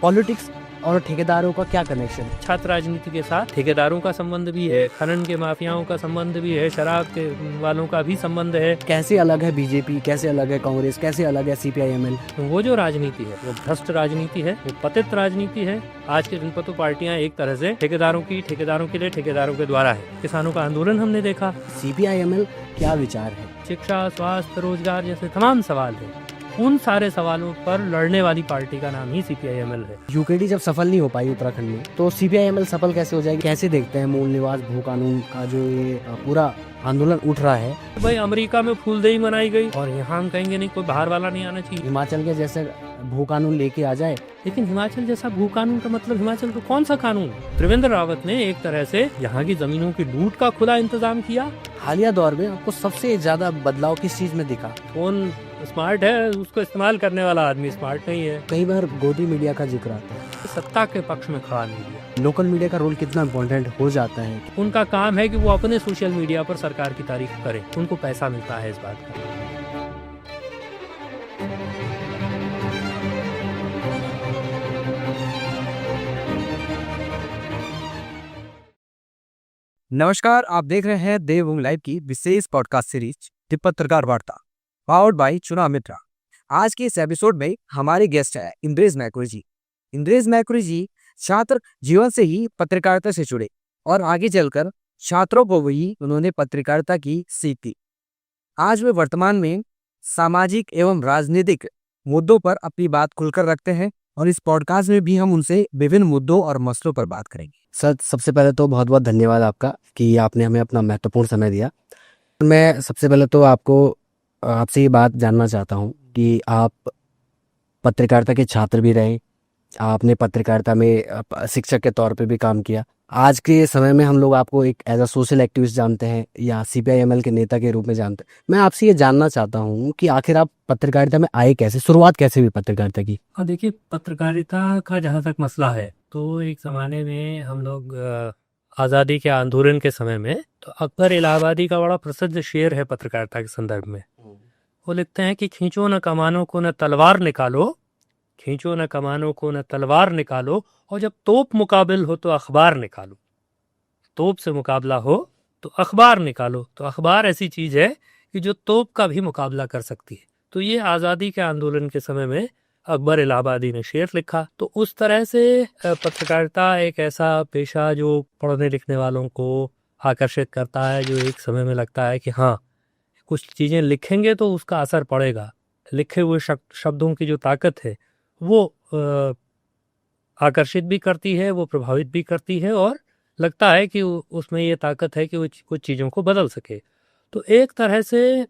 Politics और ठेकेदारों का क्या कनेक्शन है? छात्र राजनीति के साथ ठेकेदारों का संबंध भी है, खनन के माफियाओं का संबंध भी है, शराब के वालों का भी संबंध है। कैसे अलग है बीजेपी, कैसे अलग है कांग्रेस, कैसे अलग है सीपीआईएमएल? वो जो राजनीति है वो भ्रष्ट राजनीति है, वो पतित राजनीति है। आज के दिन पर तो पार्टियां एक तरह से ठेकेदारों के लिए ठेकेदारों के द्वारा है। किसानों का आंदोलन हमने देखा। सीपीआईएमएल क्या विचार है? शिक्षा, स्वास्थ्य, रोजगार जैसे तमाम सवाल है, उन सारे सवालों पर लड़ने वाली पार्टी का नाम ही सीपीआईएमएल है। यूकेडी जब सफल नहीं हो पाई उत्तराखंड में, तो सीपीआईएमएल सफल कैसे हो जाएगी? कैसे देखते हैं मूल निवास भू कानून का जो ये पूरा आंदोलन उठ रहा है? भाई अमेरिका में फूलदेई मनाई गई और यहाँ हम कहेंगे नहीं, कोई बाहर वाला नहीं आना चाहिए। हिमाचल के जैसे भू कानून लेके आ जाए, लेकिन हिमाचल जैसा भू कानून का मतलब हिमाचल का कौन सा कानून? त्रिवेंद्र रावत ने एक तरह से यहाँ की जमीनों की लूट का खुला इंतजाम किया। हालिया दौर में आपको सबसे ज्यादा बदलाव किस चीज में दिखा? फोन स्मार्ट है, उसको इस्तेमाल करने वाला आदमी स्मार्ट नहीं है। कई बार गोदी मीडिया का जिक्र आता है, सत्ता के पक्ष में खड़ा मीडिया। लोकल मीडिया का रोल कितना इम्पोर्टेंट हो जाता है? उनका काम है कि वो अपने सोशल मीडिया पर सरकार की तारीफ करें, उनको पैसा मिलता है इस बात का। नमस्कार, आप देख रहे हैं देवभूमि लाइव की विशेष पॉडकास्ट सीरीज द पत्रकार वार्ता, पावर्ड बाय चुनाव मित्रा। आज के इस एपिसोड में हमारे गेस्ट है इंद्रेश मैकुरी जी। इंद्रेश मैकुरी जी छात्र जीवन से ही पत्रकारिता से जुड़े और आगे चलकर छात्रों को भी उन्होंने पत्रकारिता की सीख दी। आज वे वर्तमान में सामाजिक एवं राजनीतिक मुद्दों पर अपनी बात खुलकर रखते हैं और इस पॉडकास्ट में भी हम उनसे विभिन्न मुद्दों और मसलों पर बात करेंगे। सर, सबसे पहले तो बहुत बहुत धन्यवाद आपका कि आपने हमें अपना महत्वपूर्ण समय दिया। मैं सबसे पहले तो आपसे ये बात जानना चाहता हूँ कि आप पत्रकारिता के छात्र भी रहे, आपने पत्रकारिता में शिक्षक के तौर पे भी काम किया। आज के समय में हम लोग आपको एक एज अ सोशल एक्टिविस्ट जानते हैं या सीपीआईएमएल के नेता के रूप में जानते हैं। मैं आपसे ये जानना चाहता हूँ कि आखिर आप पत्रकारिता में आए कैसे, शुरुआत कैसे हुई पत्रकारिता की? देखिए, पत्रकारिता का जहाँ तक मसला है तो एक ज़माने में हम लोग आज़ादी के आंदोलन के समय में, तो अकबर इलाहाबादी का बड़ा प्रसिद्ध शेर है पत्रकारिता के संदर्भ में। वो लिखते हैं कि खींचो न कमानों को न तलवार निकालो, खींचो न कमानों को न तलवार निकालो, और जब तोप मुकाबिल हो तो अखबार निकालो। तोप से मुकाबला हो तो अखबार निकालो। तो अखबार ऐसी चीज़ है कि जो तोप का भी मुकाबला कर सकती है। तो ये आज़ादी के आंदोलन के समय में अकबर इलाहाबादी ने शेर लिखा। तो उस तरह से पत्रकारिता एक ऐसा पेशा जो पढ़ने लिखने वालों को आकर्षित करता है, जो एक समय में लगता है कि हाँ, कुछ चीज़ें लिखेंगे तो उसका असर पड़ेगा। लिखे हुए शब्दों की जो ताकत है वो आकर्षित भी करती है, वो प्रभावित भी करती है, और लगता है कि उसमें ये ताकत है कि वो कुछ चीज़ों को बदल सके। तो एक तरह से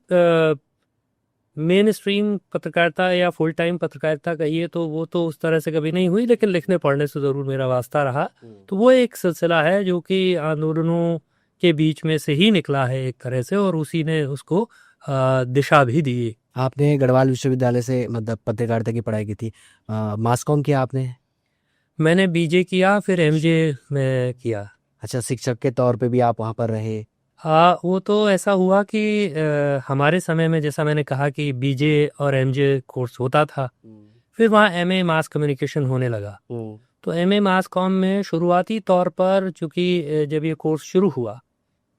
मेन स्ट्रीम पत्रकारिता या फुल टाइम पत्रकारिता कहिए तो वो तो उस तरह से कभी नहीं हुई, लेकिन लिखने पढ़ने से ज़रूर मेरा वास्ता रहा। तो वो एक सिलसिला है जो कि आंदोलनों के बीच में से ही निकला है एक तरह से, और उसी ने उसको दिशा भी दी। आपने गढ़वाल विश्वविद्यालय से मतलब पत्रकारिता की पढ़ाई की थी, मास कॉम किया आपने? मैंने बीजे किया, फिर एमजे में किया। अच्छा, शिक्षक के तौर पे भी आप वहाँ पर रहे? वो तो ऐसा हुआ कि हमारे समय में, जैसा मैंने कहा कि बीजे और एमजे कोर्स होता था, फिर वहाँ एमए मास कम्युनिकेशन होने लगा। तो एमए मास कॉम में शुरुआती तौर पर, चूँकि जब ये कोर्स शुरू हुआ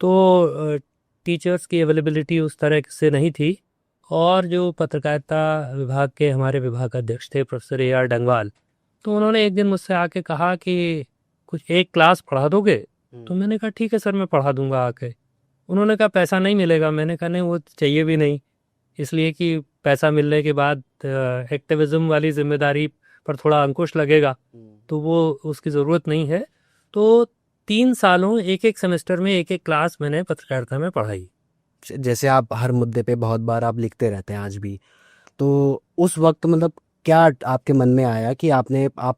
तो टीचर्स की अवेलेबिलिटी उस तरह से नहीं थी, और जो पत्रकारिता विभाग के हमारे विभागाध्यक्ष थे प्रोफेसर AR डंगवाल, तो उन्होंने एक दिन मुझसे आके कहा कि कुछ एक क्लास पढ़ा दोगे? तो मैंने कहा ठीक है सर, मैं पढ़ा दूंगा आके। उन्होंने कहा पैसा नहीं मिलेगा। मैंने कहा नहीं, वो चाहिए भी नहीं, इसलिए कि पैसा मिलने के बाद एक्टिविज्म वाली जिम्मेदारी पर थोड़ा अंकुश लगेगा, तो वो उसकी ज़रूरत नहीं है। तो 3 सालों एक एक सेमेस्टर में एक एक क्लास मैंने पत्रकारिता में पढ़ाई। जैसे आप हर मुद्दे पे बहुत बार आप लिखते रहते हैं आज भी, तो उस वक्त मतलब क्या आपके मन में आया कि आप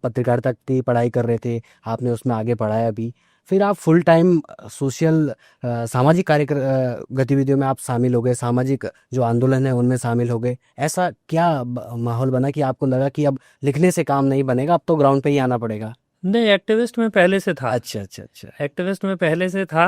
पत्रकारिता की पढ़ाई कर रहे थे, आपने उसमें आगे पढ़ाया भी, फिर आप फुल टाइम सोशल सामाजिक गतिविधियों में आप शामिल हो गए, सामाजिक जो आंदोलन है उनमें शामिल हो गए? ऐसा क्या माहौल बना कि आपको लगा कि अब लिखने से काम नहीं बनेगा, अब तो ग्राउंड पे ही आना पड़ेगा? नहीं, एक्टिविस्ट में पहले से था। अच्छा अच्छा अच्छा। एक्टिविस्ट में पहले से था,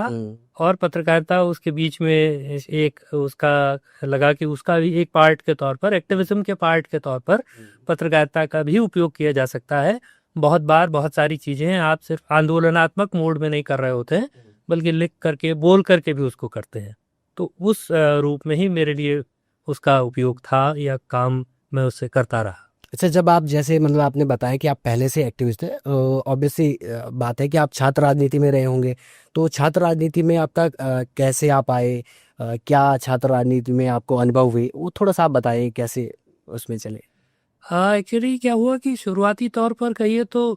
और पत्रकारिता उसके बीच में एक उसका लगा कि उसका भी एक पार्ट के तौर पर, एक्टिविज्म के पार्ट के तौर पर पत्रकारिता का भी उपयोग किया जा सकता है। बहुत बार बहुत सारी चीज़ें आप सिर्फ आंदोलनात्मक मोड में नहीं कर रहे होते हैं, बल्कि लिख करके बोल करके भी उसको करते हैं। तो उस रूप में ही मेरे लिए उसका उपयोग था या काम मैं उससे करता रहा। अच्छा, जब आप जैसे मतलब आपने बताया कि आप पहले से एक्टिविस्ट थे, ऑब्वियसली बात है कि आप छात्र राजनीति में रहे होंगे। तो छात्र राजनीति में आपका कैसे आप आए, क्या छात्र राजनीति में आपको अनुभव हुए, वो थोड़ा सा आप बताइए कैसे उसमें चले। हाँ, एक्चुअली क्या हुआ कि शुरुआती तौर पर कहिए तो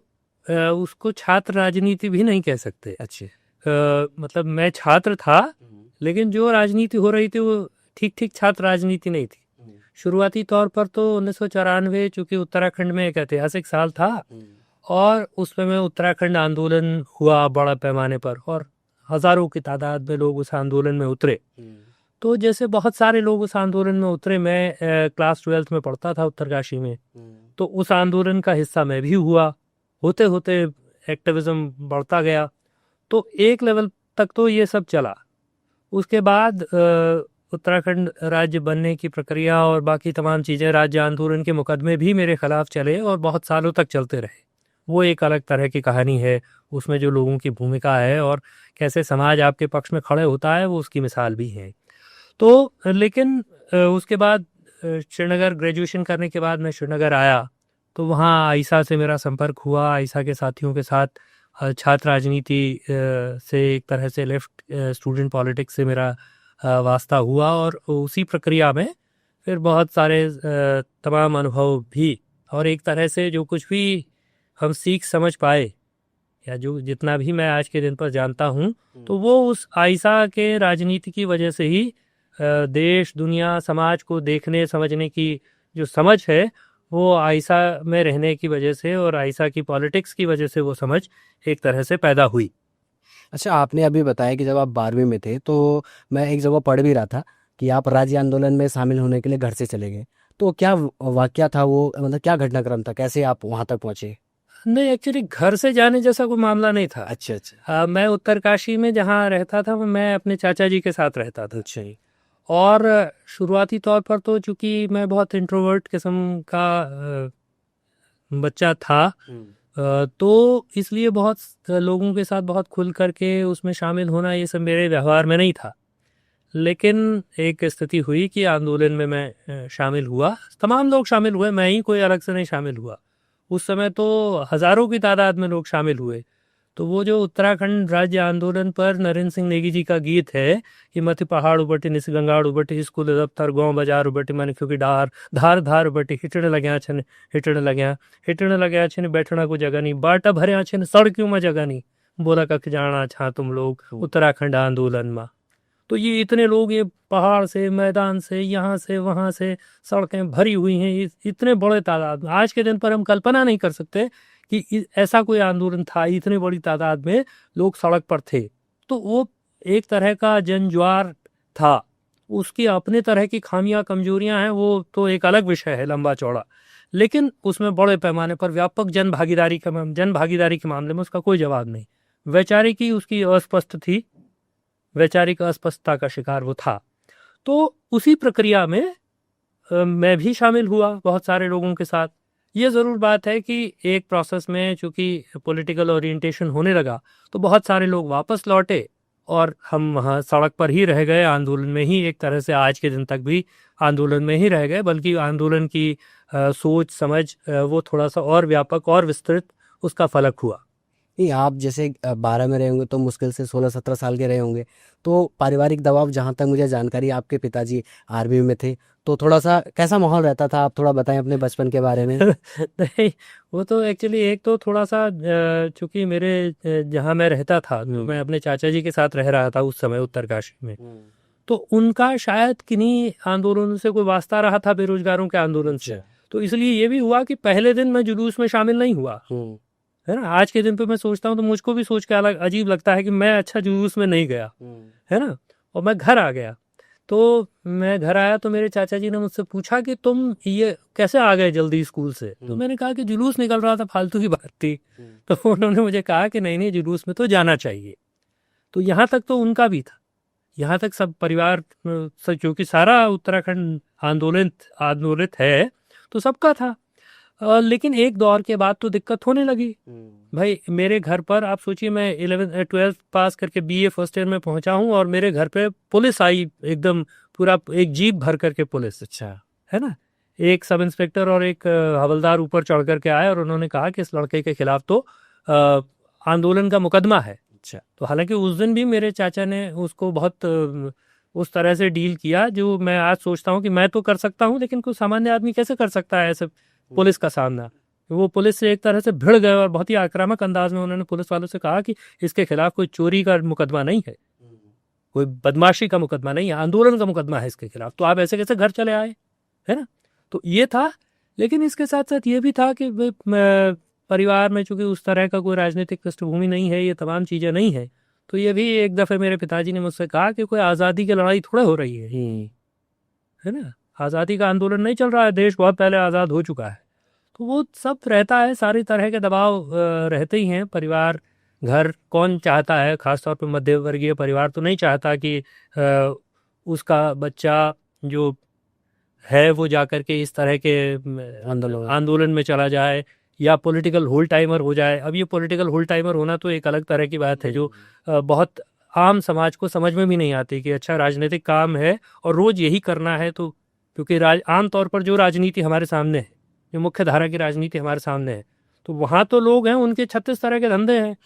उसको छात्र राजनीति भी नहीं कह सकते। अच्छे। मतलब मैं छात्र था, लेकिन जो राजनीति हो रही थी वो ठीक ठीक छात्र राजनीति नहीं थी। शुरुआती तौर पर तो 1994 चूंकि उत्तराखंड में एक ऐतिहासिक साल था, और उसमें में उत्तराखंड आंदोलन हुआ बड़ा पैमाने पर, और हजारों की तादाद में लोग उस आंदोलन में उतरे। तो जैसे बहुत सारे लोग उस आंदोलन में उतरे, मैं क्लास 12th में पढ़ता था उत्तरकाशी में, तो उस आंदोलन का हिस्सा मैं भी हुआ। होते होते एक्टिविज्म बढ़ता गया, तो एक लेवल तक तो ये सब चला। उसके बाद उत्तराखंड राज्य बनने की प्रक्रिया और बाकी तमाम चीज़ें, राज्य आंदोलन के मुकदमे भी मेरे खिलाफ चले और बहुत सालों तक चलते रहे। वो एक अलग तरह की कहानी है, उसमें जो लोगों की भूमिका है और कैसे समाज आपके पक्ष में खड़े होता है, वो उसकी मिसाल भी है। तो लेकिन उसके बाद श्रीनगर ग्रेजुएशन करने के बाद मैं श्रीनगर आया, तो वहाँ आइसा से मेरा संपर्क हुआ। आइसा के साथियों के साथ छात्र राजनीति से एक तरह से लेफ्ट स्टूडेंट पॉलिटिक्स से मेरा वास्ता हुआ, और उसी प्रक्रिया में फिर बहुत सारे तमाम अनुभव भी, और एक तरह से जो कुछ भी हम सीख समझ पाए या जो जितना भी मैं आज के दिन पर जानता हूँ, तो वो उस आइसा के राजनीति की वजह से ही देश दुनिया समाज को देखने समझने की जो समझ है, वो आइसा में रहने की वजह से और आइसा की पॉलिटिक्स की वजह से वो समझ एक तरह से पैदा हुई। अच्छा, आपने अभी बताया कि जब आप 12वीं में थे, तो मैं एक जगह पढ़ भी रहा था कि आप राज्य आंदोलन में शामिल होने के लिए घर से चले गए। तो क्या वाकया था वो, मतलब क्या घटनाक्रम था, कैसे आप वहाँ तक पहुँचे? नहीं, एक्चुअली घर से जाने जैसा कोई मामला नहीं था। अच्छा अच्छा। मैं उत्तरकाशी में जहाँ रहता था, मैं अपने चाचा जी के साथ रहता था। अच्छा जी। और शुरुआती तौर पर तो चूंकि मैं बहुत इंट्रोवर्ट किस्म का बच्चा था, तो इसलिए बहुत लोगों के साथ बहुत खुल करके उसमें शामिल होना ये सब मेरे व्यवहार में नहीं था। लेकिन एक स्थिति हुई कि आंदोलन में मैं शामिल हुआ। तमाम लोग शामिल हुए, मैं ही कोई अलग से नहीं शामिल हुआ। उस समय तो हजारों की तादाद में लोग शामिल हुए। तो वो जो उत्तराखंड राज्य आंदोलन पर नरेंद्र सिंह नेगी जी का गीत है कि मत पहाड़ उबटी निस गंगाड़ उबटी स्कूल दफ्तर गांव बाजार उबटी मन क्योंकि डार धार धार उबटी हिटण लग्या छन हिटण लग्या छन बैठना को जगह नहीं बाटा भरया छन सड़कों में जगह नहीं बोला कख जाना छा तुम लोग उत्तराखंड आंदोलन में। तो ये इतने लोग, ये पहाड़ से मैदान से यहाँ से वहाँ से सड़कें भरी हुई हैं, इतने बड़े तादाद में। आज के दिन पर हम कल्पना नहीं कर सकते कि ऐसा कोई आंदोलन था, इतने बड़ी तादाद में लोग सड़क पर थे। तो वो एक तरह का जनज्वार था। उसकी अपने तरह की खामियां कमजोरियां हैं, वो तो एक अलग विषय है लंबा चौड़ा। लेकिन उसमें बड़े पैमाने पर व्यापक जन भागीदारी के मामले में उसका कोई जवाब नहीं। वैचारिकी उसकी अस्पष्ट थी, वैचारिक अस्पष्टता का शिकार वो था। तो उसी प्रक्रिया में मैं भी शामिल हुआ बहुत सारे लोगों के साथ। ये ज़रूर बात है कि एक प्रोसेस में चूंकि पॉलिटिकल ओरिएंटेशन होने लगा, तो बहुत सारे लोग वापस लौटे और हम वहाँ सड़क पर ही रह गए, आंदोलन में ही एक तरह से आज के दिन तक भी आंदोलन में ही रह गए। बल्कि आंदोलन की सोच समझ वो थोड़ा सा और व्यापक और विस्तृत उसका फलक हुआ। नहीं, आप जैसे 12 में रहे होंगे तो मुश्किल से 16-17 साल के रहे होंगे। तो पारिवारिक दबाव, जहाँ तक मुझे जानकारी, आपके पिताजी आर्मी में थे, तो थोड़ा सा कैसा माहौल रहता था, आप थोड़ा बताएं अपने बचपन के बारे में। नहीं, वो तो एक्चुअली एक तो थोड़ा सा चूंकि मेरे जहाँ मैं रहता था, मैं अपने चाचा जी के साथ रह रहा था उस समय उत्तरकाशी में। तो उनका शायद किन्हीं आंदोलनों से कोई वास्ता रहा था, बेरोजगारों के आंदोलन से। तो इसलिए ये भी हुआ कि पहले दिन मैं जुलूस में शामिल नहीं हुआ, है ना। आज के दिन पे मैं सोचता हूँ तो मुझको भी सोच के अलग अजीब लगता है कि मैं अच्छा जुलूस में नहीं गया, है ना। और मैं घर आ गया। तो मैं घर आया तो मेरे चाचा जी ने मुझसे पूछा कि तुम ये कैसे आ गए जल्दी स्कूल से। तो मैंने कहा कि जुलूस निकल रहा था, फालतू की बात थी। तो उन्होंने मुझे कहा कि नहीं नहीं, जुलूस में तो जाना चाहिए। तो यहाँ तक तो उनका भी था, यहाँ तक सब परिवार, क्योंकि सारा उत्तराखंड आंदोलित है तो सबका था। लेकिन एक दौर के बाद तो दिक्कत होने लगी। भाई मेरे घर पर आप सोचिए, मैं 12th पास करके बीए फर्स्ट ईयर में पहुंचा हूं और मेरे घर पे पुलिस आई, एकदम पूरा एक जीप भर करके पुलिस, अच्छा। है ना। एक सब इंस्पेक्टर और एक हवलदार ऊपर चढ़ करके आए और उन्होंने कहा कि इस लड़के के खिलाफ तो आंदोलन का मुकदमा है। अच्छा। तो हालांकि उस दिन भी मेरे चाचा ने उसको बहुत उस तरह से डील किया जो मैं आज सोचता हूँ कि मैं तो कर सकता हूँ, लेकिन कोई सामान्य आदमी कैसे कर सकता है ऐसे पुलिस का सामना। वो पुलिस से एक तरह से भिड़ गए और बहुत ही आक्रामक अंदाज में उन्होंने पुलिस वालों से कहा कि इसके खिलाफ कोई चोरी का मुकदमा नहीं है, कोई बदमाशी का मुकदमा नहीं है, आंदोलन का मुकदमा है इसके खिलाफ, तो आप ऐसे कैसे घर चले आए, है ना। तो ये था। लेकिन इसके साथ साथ ये भी था कि परिवार में चूंकि उस तरह का कोई राजनीतिक पृष्ठभूमि नहीं है, ये तमाम चीज़ें नहीं है, तो ये भी एक दफ़े मेरे पिताजी ने मुझसे कहा कि कोई आज़ादी की लड़ाई थोड़ा हो रही है ना, आज़ादी का आंदोलन नहीं चल रहा है, देश बहुत पहले आज़ाद हो चुका है। तो वो सब रहता है, सारी तरह के दबाव रहते ही हैं। परिवार, घर, कौन चाहता है, ख़ासतौर पर मध्य वर्गीय परिवार तो नहीं चाहता कि उसका बच्चा जो है वो जाकर के इस तरह के आंदोलन में चला जाए या पॉलिटिकल होल टाइमर हो जाए। अब ये पॉलिटिकल होल टाइमर होना तो एक अलग तरह की बात है जो बहुत आम समाज को समझ में भी नहीं आती कि अच्छा राजनीतिक काम है और रोज़ यही करना है। तो क्योंकि आम तौर पर जो राजनीति हमारे सामने है, जो मुख्य धारा की राजनीति हमारे सामने है, तो वहाँ तो लोग हैं, उनके 36 तरह के धंधे हैं,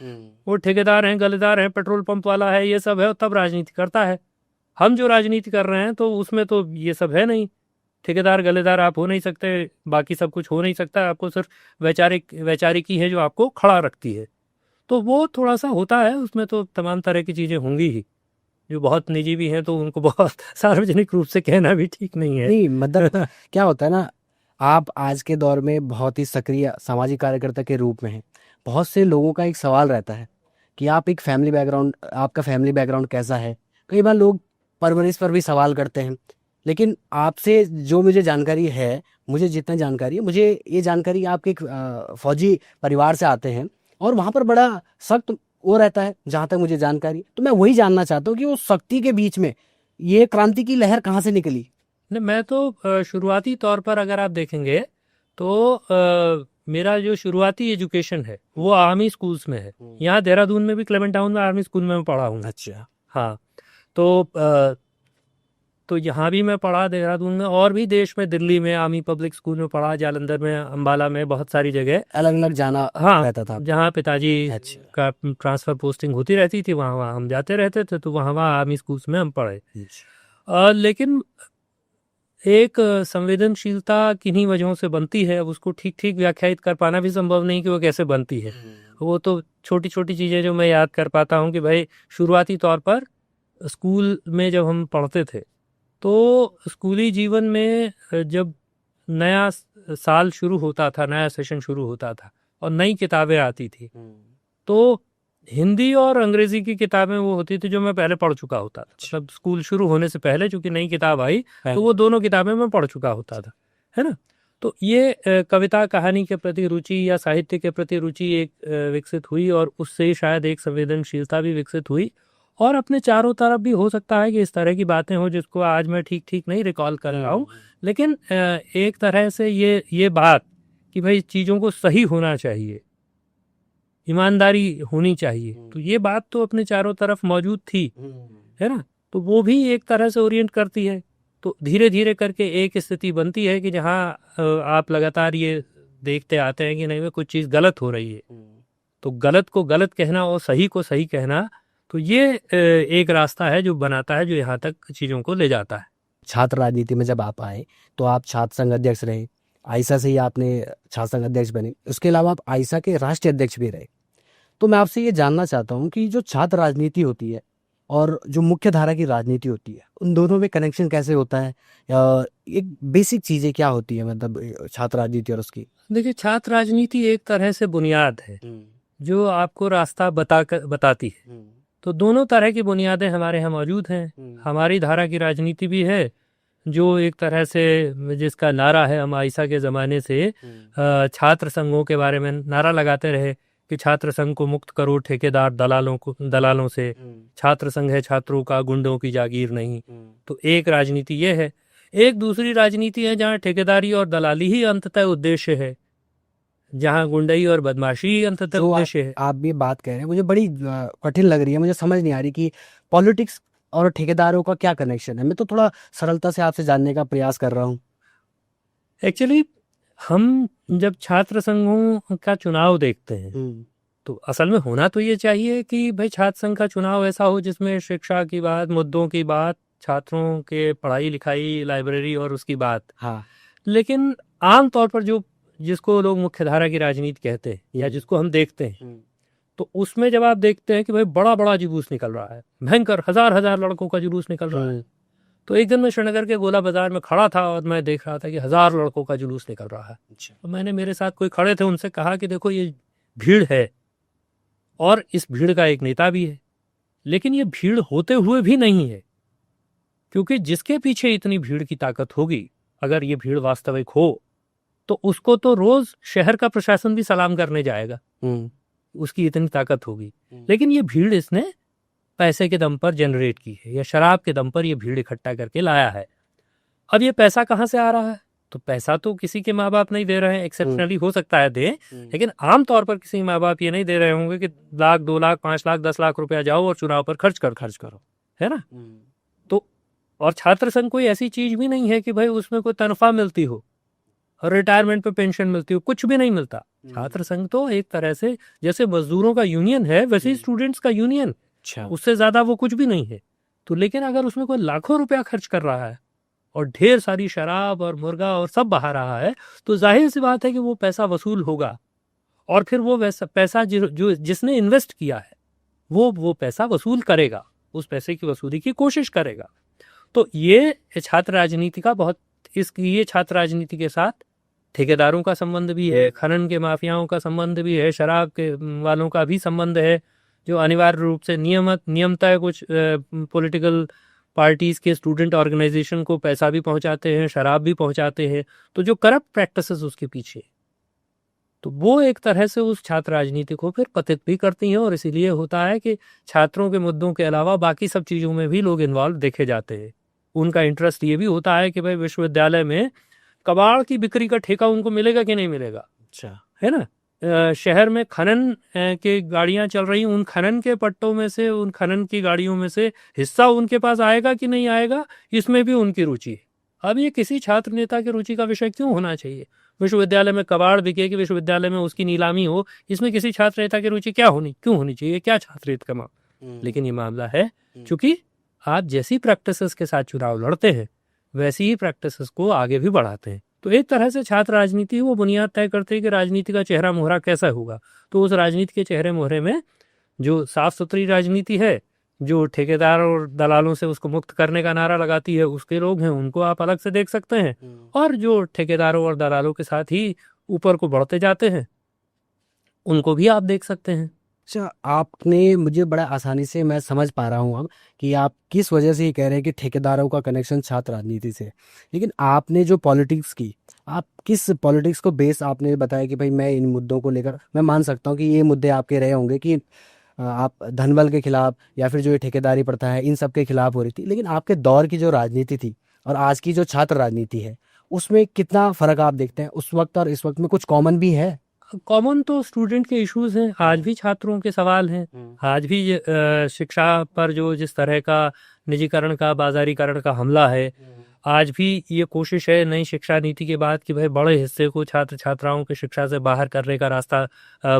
वो ठेकेदार हैं, गलेदार हैं, पेट्रोल पंप वाला है, ये सब है, तब राजनीति करता है। हम जो राजनीति कर रहे हैं तो उसमें तो ये सब है नहीं, ठेकेदार गलेदार आप हो नहीं सकते, बाकी सब कुछ हो नहीं सकता, आपको सिर्फ वैचारिकी है जो आपको खड़ा रखती है। तो वो थोड़ा सा होता है, उसमें तो तमाम तरह की चीज़ें होंगी ही, जो बहुत निजी भी हैं तो उनको बहुत सार्वजनिक रूप से कहना भी ठीक नहीं है। नहीं मतलब क्या होता है ना, आप आज के दौर में बहुत ही सक्रिय सामाजिक कार्यकर्ता के रूप में हैं। बहुत से लोगों का एक सवाल रहता है कि आप एक फैमिली बैकग्राउंड, आपका फैमिली बैकग्राउंड कैसा है। कई बार लोग परवरिश पर भी सवाल करते हैं, लेकिन आपसे जो मुझे जानकारी है, मुझे जितना जानकारी है, मुझे ये जानकारी आपके एक फौजी परिवार से आते हैं और वहाँ पर बड़ा सख्त वो रहता है जहाँ तक मुझे जानकारी। तो मैं वही जानना चाहता हूँ कि वो सख्ती के बीच में ये क्रांति की लहर कहाँ से निकली। नहीं, मैं तो शुरुआती तौर पर अगर आप देखेंगे तो मेरा जो शुरुआती एजुकेशन है वो आर्मी स्कूल्स में है। यहाँ देहरादून में भी क्लेमेंट टाउन में आर्मी स्कूल में मैं पढ़ा हूँ। अच्छा। हाँ, तो यहाँ भी मैं पढ़ा देहरादून में, और भी देश में, दिल्ली में आर्मी पब्लिक स्कूल में पढ़ा, जालंधर में, अम्बाला में, बहुत सारी जगह अलग अलग जाना रहता था। जहाँ पिताजी अच्छा। का ट्रांसफ़र पोस्टिंग होती रहती थी, वहाँ हम जाते रहते थे, तो वहाँ आर्मी स्कूल्स में हम पढ़े। लेकिन एक संवेदनशीलता किन्हीं वजहों से बनती है, अब उसको ठीक ठीक व्याख्यायित कर पाना भी संभव नहीं कि वो कैसे बनती है। वो तो छोटी छोटी चीज़ें जो मैं याद कर पाता हूँ कि भाई शुरुआती तौर पर स्कूल में जब हम पढ़ते थे तो स्कूली जीवन में जब नया साल शुरू होता था, नया सेशन शुरू होता था और नई किताबें आती थी, तो हिंदी और अंग्रेजी की किताबें वो होती थी जो मैं पहले पढ़ चुका होता था। मतलब स्कूल शुरू होने से पहले चूंकि नई किताब आई तो वो दोनों किताबें मैं पढ़ चुका होता था, है ना। तो ये कविता कहानी के प्रति रुचि या साहित्य के प्रति रुचि एक विकसित हुई और उससे शायद एक संवेदनशीलता भी विकसित हुई। और अपने चारों तरफ भी हो सकता है कि इस तरह की बातें हो जिसको आज मैं ठीक ठीक नहीं रिकॉल कर रहा हूँ, लेकिन एक तरह से ये बात कि भाई चीज़ों को सही होना चाहिए, ईमानदारी होनी चाहिए, तो ये बात तो अपने चारों तरफ मौजूद थी, है ना। तो वो भी एक तरह से ओरिएंट करती है। तो धीरे धीरे करके एक स्थिति बनती है कि जहाँ आप लगातार ये देखते आते हैं कि नहीं, कुछ चीज़ गलत हो रही है, तो गलत को गलत कहना और सही को सही कहना, तो ये एक रास्ता है जो बनाता है, जो यहाँ तक चीज़ों को ले जाता है। छात्र राजनीति में जब आप आए तो आप छात्र संघ अध्यक्ष रहे, आइसा से ही आपने छात्र संघ अध्यक्ष बने, उसके अलावा आप आइसा के राष्ट्रीय अध्यक्ष भी रहे। तो मैं आपसे ये जानना चाहता हूँ कि जो छात्र राजनीति होती है और जो मुख्य धारा की राजनीति होती है, उन दोनों में कनेक्शन कैसे होता है, एक बेसिक चीज़ें क्या होती है, मतलब छात्र राजनीति और उसकी। देखिए, छात्र राजनीति एक तरह से बुनियाद है जो आपको रास्ता बताती है। तो दोनों तरह की बुनियादें हमारे यहाँ मौजूद हैं। हमारी धारा की राजनीति भी है जो एक तरह से, जिसका नारा है, हम आइसा के ज़माने से छात्र संघों के बारे में नारा लगाते रहे कि छात्र संघ को मुक्त करो ठेकेदार दलालों से, छात्र संघ है छात्रों का, गुंडों की जागीर नहीं। तो एक राजनीति ये है। एक दूसरी राजनीति है जहाँ ठेकेदारी और दलाली ही अंततः उद्देश्य है, जहाँ गुंडई और बदमाशी अंततः तो उद्देश्य है। आप ये बात कह रहे हैं, मुझे बड़ी कठिन लग रही है, मुझे समझ नहीं आ रही कि पॉलिटिक्स और ठेकेदारों का क्या कनेक्शन है। मैं तो थोड़ा सरलता से आपसे जानने का प्रयास कर रहा हूँ। एक्चुअली हम जब छात्र संघों का चुनाव देखते हैं तो असल में होना तो ये चाहिए कि भाई छात्र संघ का चुनाव ऐसा हो जिसमें शिक्षा की बात, मुद्दों की बात, छात्रों के पढ़ाई लिखाई, लाइब्रेरी और उसकी बात। हाँ। लेकिन आम तौर पर जो जिसको लोग मुख्यधारा की राजनीति कहते हैं या जिसको हम देखते हैं, तो उसमें जब आप देखते हैं कि भाई बड़ा बड़ा जुलूस निकल रहा है, भयंकर हजार हजार लड़कों का जुलूस निकल रहा है। तो एक दिन मैं श्रीनगर के गोला बाजार में खड़ा था और मैं देख रहा था कि 1000 लड़कों का जुलूस निकल रहा है। तो मैंने, मेरे साथ कोई खड़े थे, उनसे कहा कि देखो ये भीड़ है और इस भीड़ का एक नेता भी है, लेकिन ये भीड़ होते हुए भी नहीं है, क्योंकि जिसके पीछे इतनी भीड़ की ताकत होगी, अगर ये भीड़ वास्तविक हो तो उसको तो रोज शहर का प्रशासन भी सलाम करने जाएगा, उसकी इतनी ताकत होगी। लेकिन ये भीड़ इसने पैसे के दम पर जनरेट की है या शराब के दम पर ये भीड़ इकट्ठा करके लाया है। अब ये पैसा कहाँ से आ रहा है? तो पैसा तो किसी के माँ बाप नहीं दे रहे हैं, एक्सेप्शनली हो सकता है दे, लेकिन आम तौर पर किसी माँ बाप ये नहीं दे रहे होंगे कि 1 लाख 2 लाख 5 लाख 10 लाख रुपया जाओ और चुनाव पर खर्च करो, है ना। तो और छात्र संघ कोई ऐसी चीज भी नहीं है कि भाई उसमें कोई तनख्वाह मिलती हो और रिटायरमेंट पे पेंशन मिलती हो, कुछ भी नहीं मिलता। छात्र संघ तो एक तरह से जैसे मजदूरों का यूनियन है वैसे ही स्टूडेंट्स का यूनियन, उससे ज्यादा वो कुछ भी नहीं है। तो लेकिन अगर उसमें कोई लाखों रुपया खर्च कर रहा है और ढेर सारी शराब और मुर्गा और सब बहा रहा है, तो जाहिर सी बात है कि वो पैसा वसूल होगा और फिर वो वैसा पैसा जो जिसने इन्वेस्ट किया है वो पैसा वसूल करेगा, उस पैसे की वसूली की कोशिश करेगा। तो ये छात्र राजनीति का बहुत, ये छात्र राजनीति के साथ ठेकेदारों का संबंध भी है, खनन के माफियाओं का संबंध भी है, शराब के वालों का भी संबंध है, जो अनिवार्य रूप से नियमतः कुछ पॉलिटिकल पार्टीज के स्टूडेंट ऑर्गेनाइजेशन को पैसा भी पहुंचाते हैं, शराब भी पहुंचाते हैं। तो जो करप्ट प्रैक्टिसेस उसके पीछे, तो वो एक तरह से उस छात्र राजनीति को फिर पतित भी करती हैं। और इसीलिए होता है कि छात्रों के मुद्दों के अलावा बाकी सब चीज़ों में भी लोग इन्वॉल्व देखे जाते हैं। उनका इंटरेस्ट ये भी होता है कि भाई विश्वविद्यालय में कबाड़ की बिक्री का ठेका उनको मिलेगा कि नहीं मिलेगा। अच्छा, है ना। शहर में खनन के गाड़ियां चल रही, उन खनन के पट्टों में से, उन खनन की गाड़ियों में से हिस्सा उनके पास आएगा कि नहीं आएगा, इसमें भी उनकी रुचि है। अब ये किसी छात्र नेता की रुचि का विषय क्यों होना चाहिए? विश्वविद्यालय में कबाड़ बिके कि विश्वविद्यालय में उसकी नीलामी हो, इसमें किसी छात्र नेता की रुचि क्यों होनी चाहिए? क्या छात्र हित का मामला? लेकिन ये मामला है क्योंकि आप जैसी प्रैक्टिसेस के साथ चुनाव लड़ते हैं वैसी ही प्रैक्टिसेस को आगे भी बढ़ाते हैं। तो एक तरह से छात्र राजनीति वो बुनियाद तय करते हैं कि राजनीति का चेहरा मोहरा कैसा होगा। तो उस राजनीति के चेहरे मोहरे में जो साफ सुथरी राजनीति है, जो ठेकेदार और दलालों से उसको मुक्त करने का नारा लगाती है, उसके लोग हैं, उनको आप अलग से देख सकते हैं। और जो ठेकेदारों और दलालों के साथ ही ऊपर को बढ़ते जाते हैं, उनको भी आप देख सकते हैं। अच्छा, आपने मुझे बड़ा आसानी से मैं समझ पा रहा हूँ अब कि आप किस वजह से ये कह रहे हैं कि ठेकेदारों का कनेक्शन छात्र राजनीति से। लेकिन आपने जो पॉलिटिक्स की, आप किस पॉलिटिक्स को बेस आपने बताया कि भाई मैं इन मुद्दों को लेकर, मैं मान सकता हूँ कि ये मुद्दे आपके रहे होंगे कि आप धनबल के खिलाफ या फिर जो ये ठेकेदारी प्रथा है इन सब के खिलाफ हो रही थी। लेकिन आपके दौर की जो राजनीति थी और आज की जो छात्र राजनीति है उसमें कितना फर्क आप देखते हैं? उस वक्त और इस वक्त में कुछ कॉमन भी है? कॉमन तो स्टूडेंट के इश्यूज हैं, आज भी छात्रों के सवाल हैं, आज भी शिक्षा पर जो जिस तरह का निजीकरण का, बाजारीकरण का हमला है, आज भी ये कोशिश है नई शिक्षा नीति के बाद कि भाई बड़े हिस्से को छात्र छात्राओं की शिक्षा से बाहर करने का रास्ता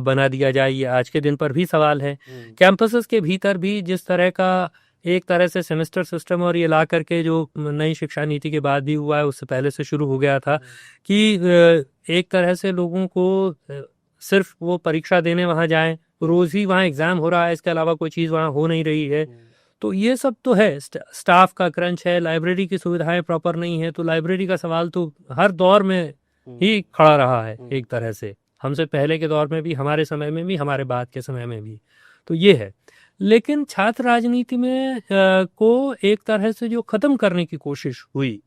बना दिया जाए। ये आज के दिन पर भी सवाल है। कैंपसेस के भीतर भी जिस तरह का एक तरह से सेमेस्टर सिस्टम और ये ला करके जो नई शिक्षा नीति के बाद भी हुआ है, उससे पहले से शुरू हो गया था कि एक तरह से लोगों को सिर्फ वो परीक्षा देने वहाँ जाएं, रोज ही वहाँ एग्जाम हो रहा है, इसके अलावा कोई चीज़ वहाँ हो नहीं रही है। तो ये सब तो है। स्टाफ का क्रंच है, लाइब्रेरी की सुविधाएं प्रॉपर नहीं है, तो लाइब्रेरी का सवाल तो हर दौर में ही खड़ा रहा है एक तरह से, हमसे पहले के दौर में भी, हमारे समय में भी, हमारे बाद के समय में भी। तो ये है। लेकिन छात्र राजनीति में को एक तरह से जो ख़त्म करने की कोशिश हुई,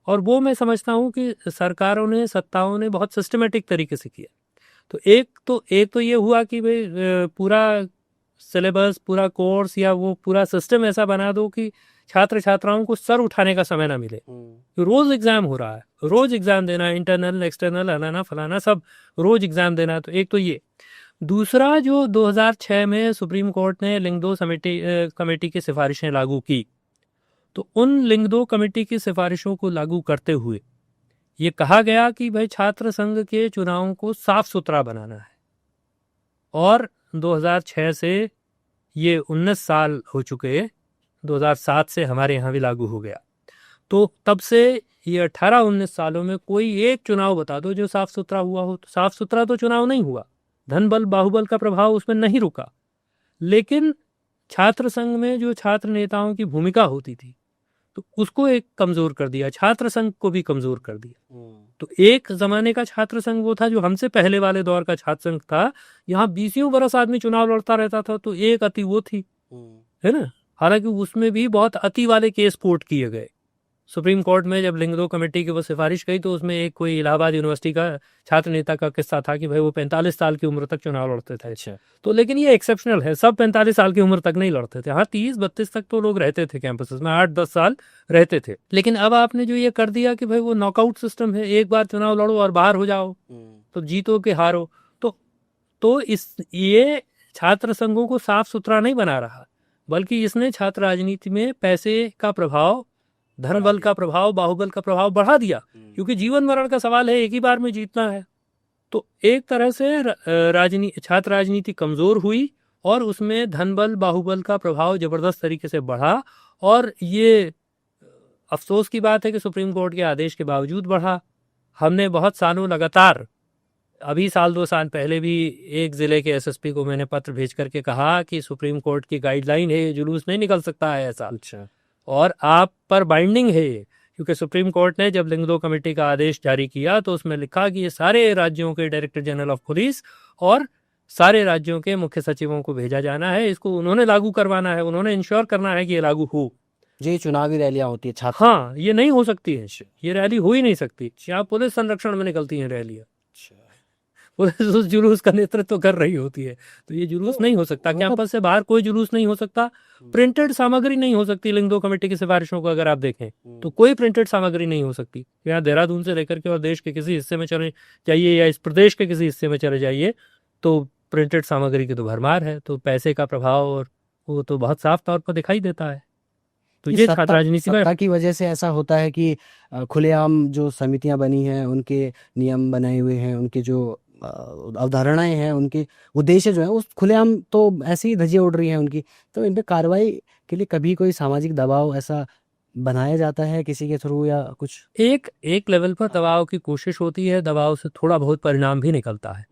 और वो मैं समझता हूँ कि सरकारों ने, सत्ताओं ने बहुत सिस्टमेटिक तरीके से किया। तो एक तो ये हुआ कि भाई पूरा सिलेबस, पूरा कोर्स या वो पूरा सिस्टम ऐसा बना दो कि छात्र छात्राओं को सर उठाने का समय ना मिले। रोज एग्जाम हो रहा है, रोज एग्जाम देना, इंटरनल एक्सटर्नल अलाना फलाना सब रोज एग्जाम देना। तो एक तो ये, दूसरा जो 2006 में सुप्रीम कोर्ट ने लिंगदो कमेटी की सिफारिशें लागू की, तो उन लिंगदो कमेटी की सिफारिशों को लागू करते हुए ये कहा गया कि भाई छात्र संघ के चुनावों को साफ सुथरा बनाना है। और 2006 से ये 19 साल हो चुके, 2007 से हमारे यहाँ भी लागू हो गया। तो तब से ये 18-19 सालों में कोई एक चुनाव बता दो जो साफ सुथरा हुआ हो। तो साफ सुथरा तो चुनाव नहीं हुआ, धन बल बाहुबल का प्रभाव उसमें नहीं रुका, लेकिन छात्र संघ में जो छात्र नेताओं की भूमिका होती थी तो उसको एक कमजोर कर दिया, छात्र संघ को भी कमजोर कर दिया। तो एक जमाने का छात्र संघ वो था जो हमसे पहले वाले दौर का छात्र संघ था, यहाँ 20 बरस आदमी चुनाव लड़ता रहता था। तो एक अति वो थी, है ना। हालांकि उसमें भी बहुत अति वाले केस कोर्ट किए गए। सुप्रीम कोर्ट में जब लिंगदो कमेटी की वो सिफारिश गई तो उसमें एक कोई इलाहाबाद यूनिवर्सिटी का छात्र नेता का किस्सा था कि भाई वो 45 साल की उम्र तक चुनाव लड़ते थे। अच्छा। तो लेकिन ये एक्सेप्शनल है, सब 45 साल की उम्र तक नहीं लड़ते थे। हाँ, 30-32 तक तो लोग रहते थे कैंपसेस में, 8-10 साल रहते थे। लेकिन अब आपने जो ये कर दिया कि भाई वो नॉकआउट सिस्टम है, एक बार चुनाव लड़ो और बाहर हो जाओ, तो जीतो कि हारो। तो ये छात्र संघों को साफ सुथरा नहीं बना रहा, बल्कि इसने छात्र राजनीति में पैसे का प्रभाव, धन बल का प्रभाव, बाहुबल का प्रभाव बढ़ा दिया, क्योंकि जीवन मरण का सवाल है, एक ही बार में जीतना है। तो एक तरह से छात्र राजनीति कमजोर हुई और उसमें धन बल बाहुबल का प्रभाव जबरदस्त तरीके से बढ़ा। और ये अफसोस की बात है कि सुप्रीम कोर्ट के आदेश के बावजूद बढ़ा। हमने बहुत सालों लगातार, अभी 1-2 साल पहले भी एक जिले के एसएसपी को मैंने पत्र भेज करके कहा कि सुप्रीम कोर्ट की गाइडलाइन है, ये जुलूस नहीं निकल सकता है ऐसा। अच्छा। और आप पर बाइंडिंग है ये, क्योंकि सुप्रीम कोर्ट ने जब लिंगदो कमेटी का आदेश जारी किया तो उसमें लिखा कि ये सारे राज्यों के डायरेक्टर जनरल ऑफ पुलिस और सारे राज्यों के मुख्य सचिवों को भेजा जाना है, इसको उन्होंने लागू करवाना है, उन्होंने इंश्योर करना है कि ये लागू हो। ये चुनावी रैलियां होती है छात्र, हाँ, ये नहीं हो सकती है, ये रैली हो ही नहीं सकती। यहाँ पुलिस संरक्षण में निकलती है रैलियां, पुलिस उस जुलूस का नेतृत्व कर रही होती है। तो ये जुलूस नहीं हो सकता, कैंपस से बाहर कोई जुलूस नहीं हो सकता, प्रिंटेड सामग्री नहीं हो सकती। लिंगदो कमेटी की सिफारिशों को अगर आप देखें तो कोई प्रिंटेड सामग्री नहीं हो सकती। यहाँ देहरादून से लेकर के और देश के किसी हिस्से में चले जाइए या इस प्रदेश के किसी हिस्से में चले जाइए तो प्रिंटेड सामग्री की तो भरमार है। तो पैसे का प्रभाव और वो तो बहुत साफ तौर पर दिखाई देता है। तो ये छात्र राजनीति में सत्ता की वजह से ऐसा होता है कि खुलेआम जो समितियां बनी हैं, उनके नियम बनाए हुए हैं, उनके जो अवधारणाएं हैं, उनके उद्देश्य जो है उस खुलेआम तो ऐसे ही धज्जियां उड़ रही हैं उनकी। तो इन पे कार्रवाई के लिए कभी कोई सामाजिक दबाव ऐसा बनाया जाता है किसी के थ्रू या कुछ? एक लेवल पर दबाव की कोशिश होती है, दबाव से थोड़ा बहुत परिणाम भी निकलता है,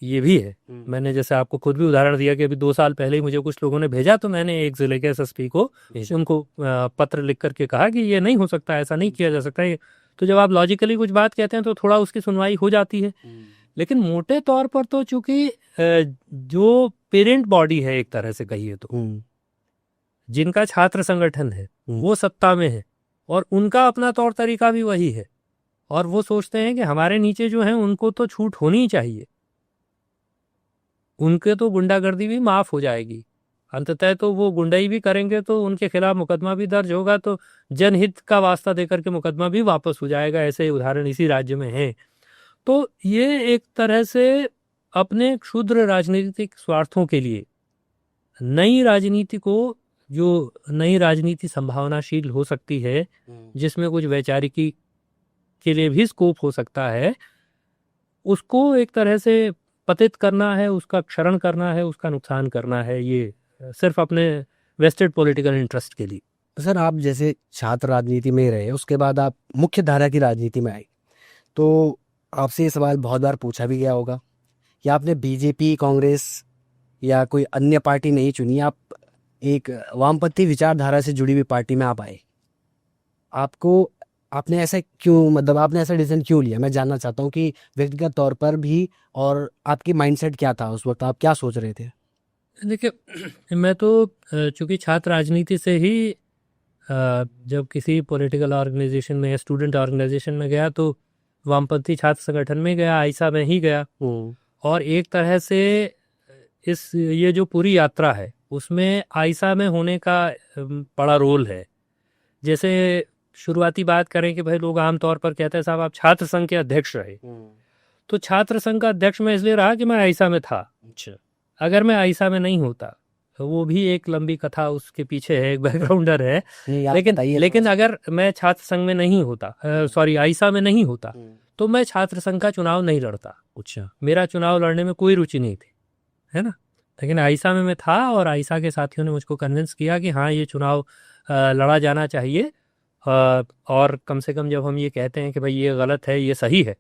ये भी है। मैंने जैसे आपको खुद भी उदाहरण दिया कि अभी 2 साल पहले ही मुझे कुछ लोगों ने भेजा, तो मैंने एक जिले के एसएसपी को उनको पत्र लिख करके कहा कि ये नहीं हो सकता, ऐसा नहीं किया जा सकता। तो जब आप लॉजिकली कुछ बात कहते हैं तो थोड़ा उसकी सुनवाई हो जाती है। लेकिन मोटे तौर पर तो चूंकि जो पेरेंट बॉडी है एक तरह से कहिए तो, जिनका छात्र संगठन है वो सत्ता में है और उनका अपना तौर तरीका भी वही है, और वो सोचते हैं कि हमारे नीचे जो है उनको तो छूट होनी ही चाहिए, उनके तो गुंडागर्दी भी माफ हो जाएगी। अंततः तो वो गुंडाई भी करेंगे तो उनके खिलाफ मुकदमा भी दर्ज होगा, तो जनहित का वास्ता देकर के मुकदमा भी वापस हो जाएगा। ऐसे उदाहरण इसी राज्य में हैं। तो ये एक तरह से अपने क्षुद्र राजनीतिक स्वार्थों के लिए नई राजनीति को, जो नई राजनीति संभावनाशील हो सकती है, जिसमें कुछ वैचारिकी के लिए भी स्कोप हो सकता है, उसको एक तरह से पतित करना है, उसका क्षरण करना है, उसका नुकसान करना है, ये सिर्फ अपने वेस्टेड पॉलिटिकल इंटरेस्ट के लिए। तो सर, आप जैसे छात्र राजनीति में रहे, उसके बाद आप मुख्य धारा की राजनीति में आए, तो आपसे ये सवाल बहुत बार पूछा भी गया होगा कि आपने बीजेपी, कांग्रेस या कोई अन्य पार्टी नहीं चुनी, आप एक वामपंथी विचारधारा से जुड़ी हुई पार्टी में आप आए। आपने ऐसा क्यों, मतलब आपने ऐसा डिसीजन क्यों लिया? मैं जानना चाहता हूँ कि व्यक्तिगत तौर पर भी, और आपकी माइंडसेट क्या था उस वक्त, आप क्या सोच रहे थे? देखिए, मैं तो चूंकि छात्र राजनीति से ही जब किसी पॉलिटिकल ऑर्गेनाइजेशन में या स्टूडेंट ऑर्गेनाइजेशन में गया तो वामपंथी छात्र संगठन में गया, आइसा में ही गया। और एक तरह से ये जो पूरी यात्रा है उसमें आयशा में होने का बड़ा रोल है। जैसे शुरुआती बात करें कि भाई लोग आमतौर पर कहते हैं साहब आप छात्र संघ के अध्यक्ष रहे, तो छात्र संघ का अध्यक्ष मैं इसलिए रहा कि मैं आयशा में था। अच्छा। अगर मैं आयशा में नहीं होता तो वो भी एक लंबी कथा उसके पीछे है, एक बैकग्राउंडर है। नहीं, आप लेकिन बताइए लेकिन थोड़ा अगर मैं छात्र संघ में नहीं होता, सॉरी आयशा में नहीं होता, सा। तो मैं छात्र संघ का चुनाव नहीं लड़ता। अच्छा। मेरा चुनाव लड़ने में कोई रुचि नहीं थी, है ना। लेकिन आयशा में मैं था और आयशा के साथियों ने मुझको कन्विंस किया कि हाँ ये चुनाव लड़ा जाना चाहिए। और कम से कम जब हम ये कहते हैं कि भाई ये गलत है ये सही है,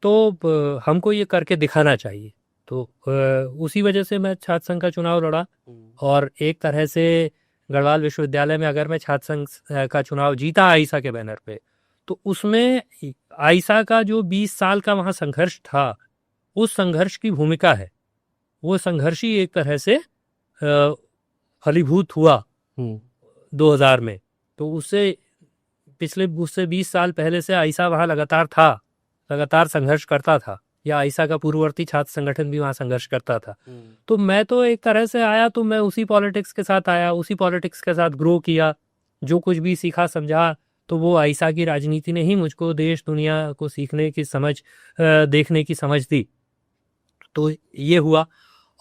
तो हमको ये करके दिखाना चाहिए। तो उसी वजह से मैं छात्र संघ का चुनाव लड़ा। और एक तरह से गढ़वाल विश्वविद्यालय में अगर मैं छात्र संघ का चुनाव जीता आयशा के बैनर पे, तो उसमें आयशा का जो 20 साल का वहाँ संघर्ष था, उस संघर्ष की भूमिका है। वो संघर्ष ही एक तरह से फलीभूत हुआ 2000 में। तो उससे 20 साल पहले से आयशा वहाँ लगातार संघर्ष करता था, या आयशा का पूर्ववर्ती छात्र संगठन भी वहाँ संघर्ष करता था। तो मैं तो एक तरह से आया तो मैं उसी पॉलिटिक्स के साथ आया, उसी पॉलिटिक्स के साथ ग्रो किया। जो कुछ भी सीखा समझा तो वो आयशा की राजनीति ने ही मुझको देश दुनिया को सीखने की समझ, देखने की समझ दी। तो ये हुआ।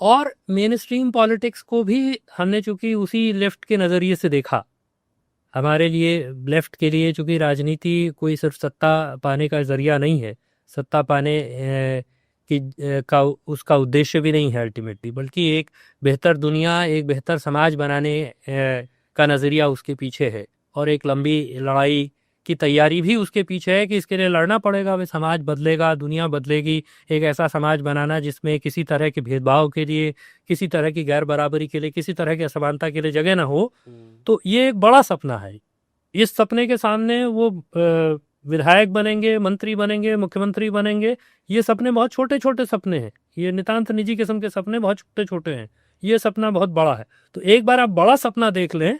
और मेन स्ट्रीम पॉलिटिक्स को भी हमने चूंकि उसी लेफ्ट के नज़रिए से देखा। हमारे लिए, लेफ्ट के लिए, चूंकि राजनीति कोई सिर्फ सत्ता पाने का जरिया नहीं है, सत्ता पाने का उसका उद्देश्य भी नहीं है अल्टीमेटली, बल्कि एक बेहतर दुनिया, एक बेहतर समाज बनाने का नज़रिया उसके पीछे है। और एक लंबी लड़ाई की तैयारी भी उसके पीछे है कि इसके लिए लड़ना पड़ेगा, वे समाज बदलेगा, दुनिया बदलेगी, एक ऐसा समाज बनाना जिसमें किसी तरह के भेदभाव के लिए, किसी तरह की गैर बराबरी के लिए, किसी तरह की असमानता के लिए जगह ना हो। तो ये एक बड़ा सपना है। इस सपने के सामने वो विधायक बनेंगे, मंत्री बनेंगे, मुख्यमंत्री बनेंगे, ये सपने बहुत छोटे छोटे सपने हैं। ये नितांत निजी किस्म के सपने बहुत छोटे छोटे हैं। ये सपना बहुत बड़ा है। तो एक बार आप बड़ा सपना देख लें,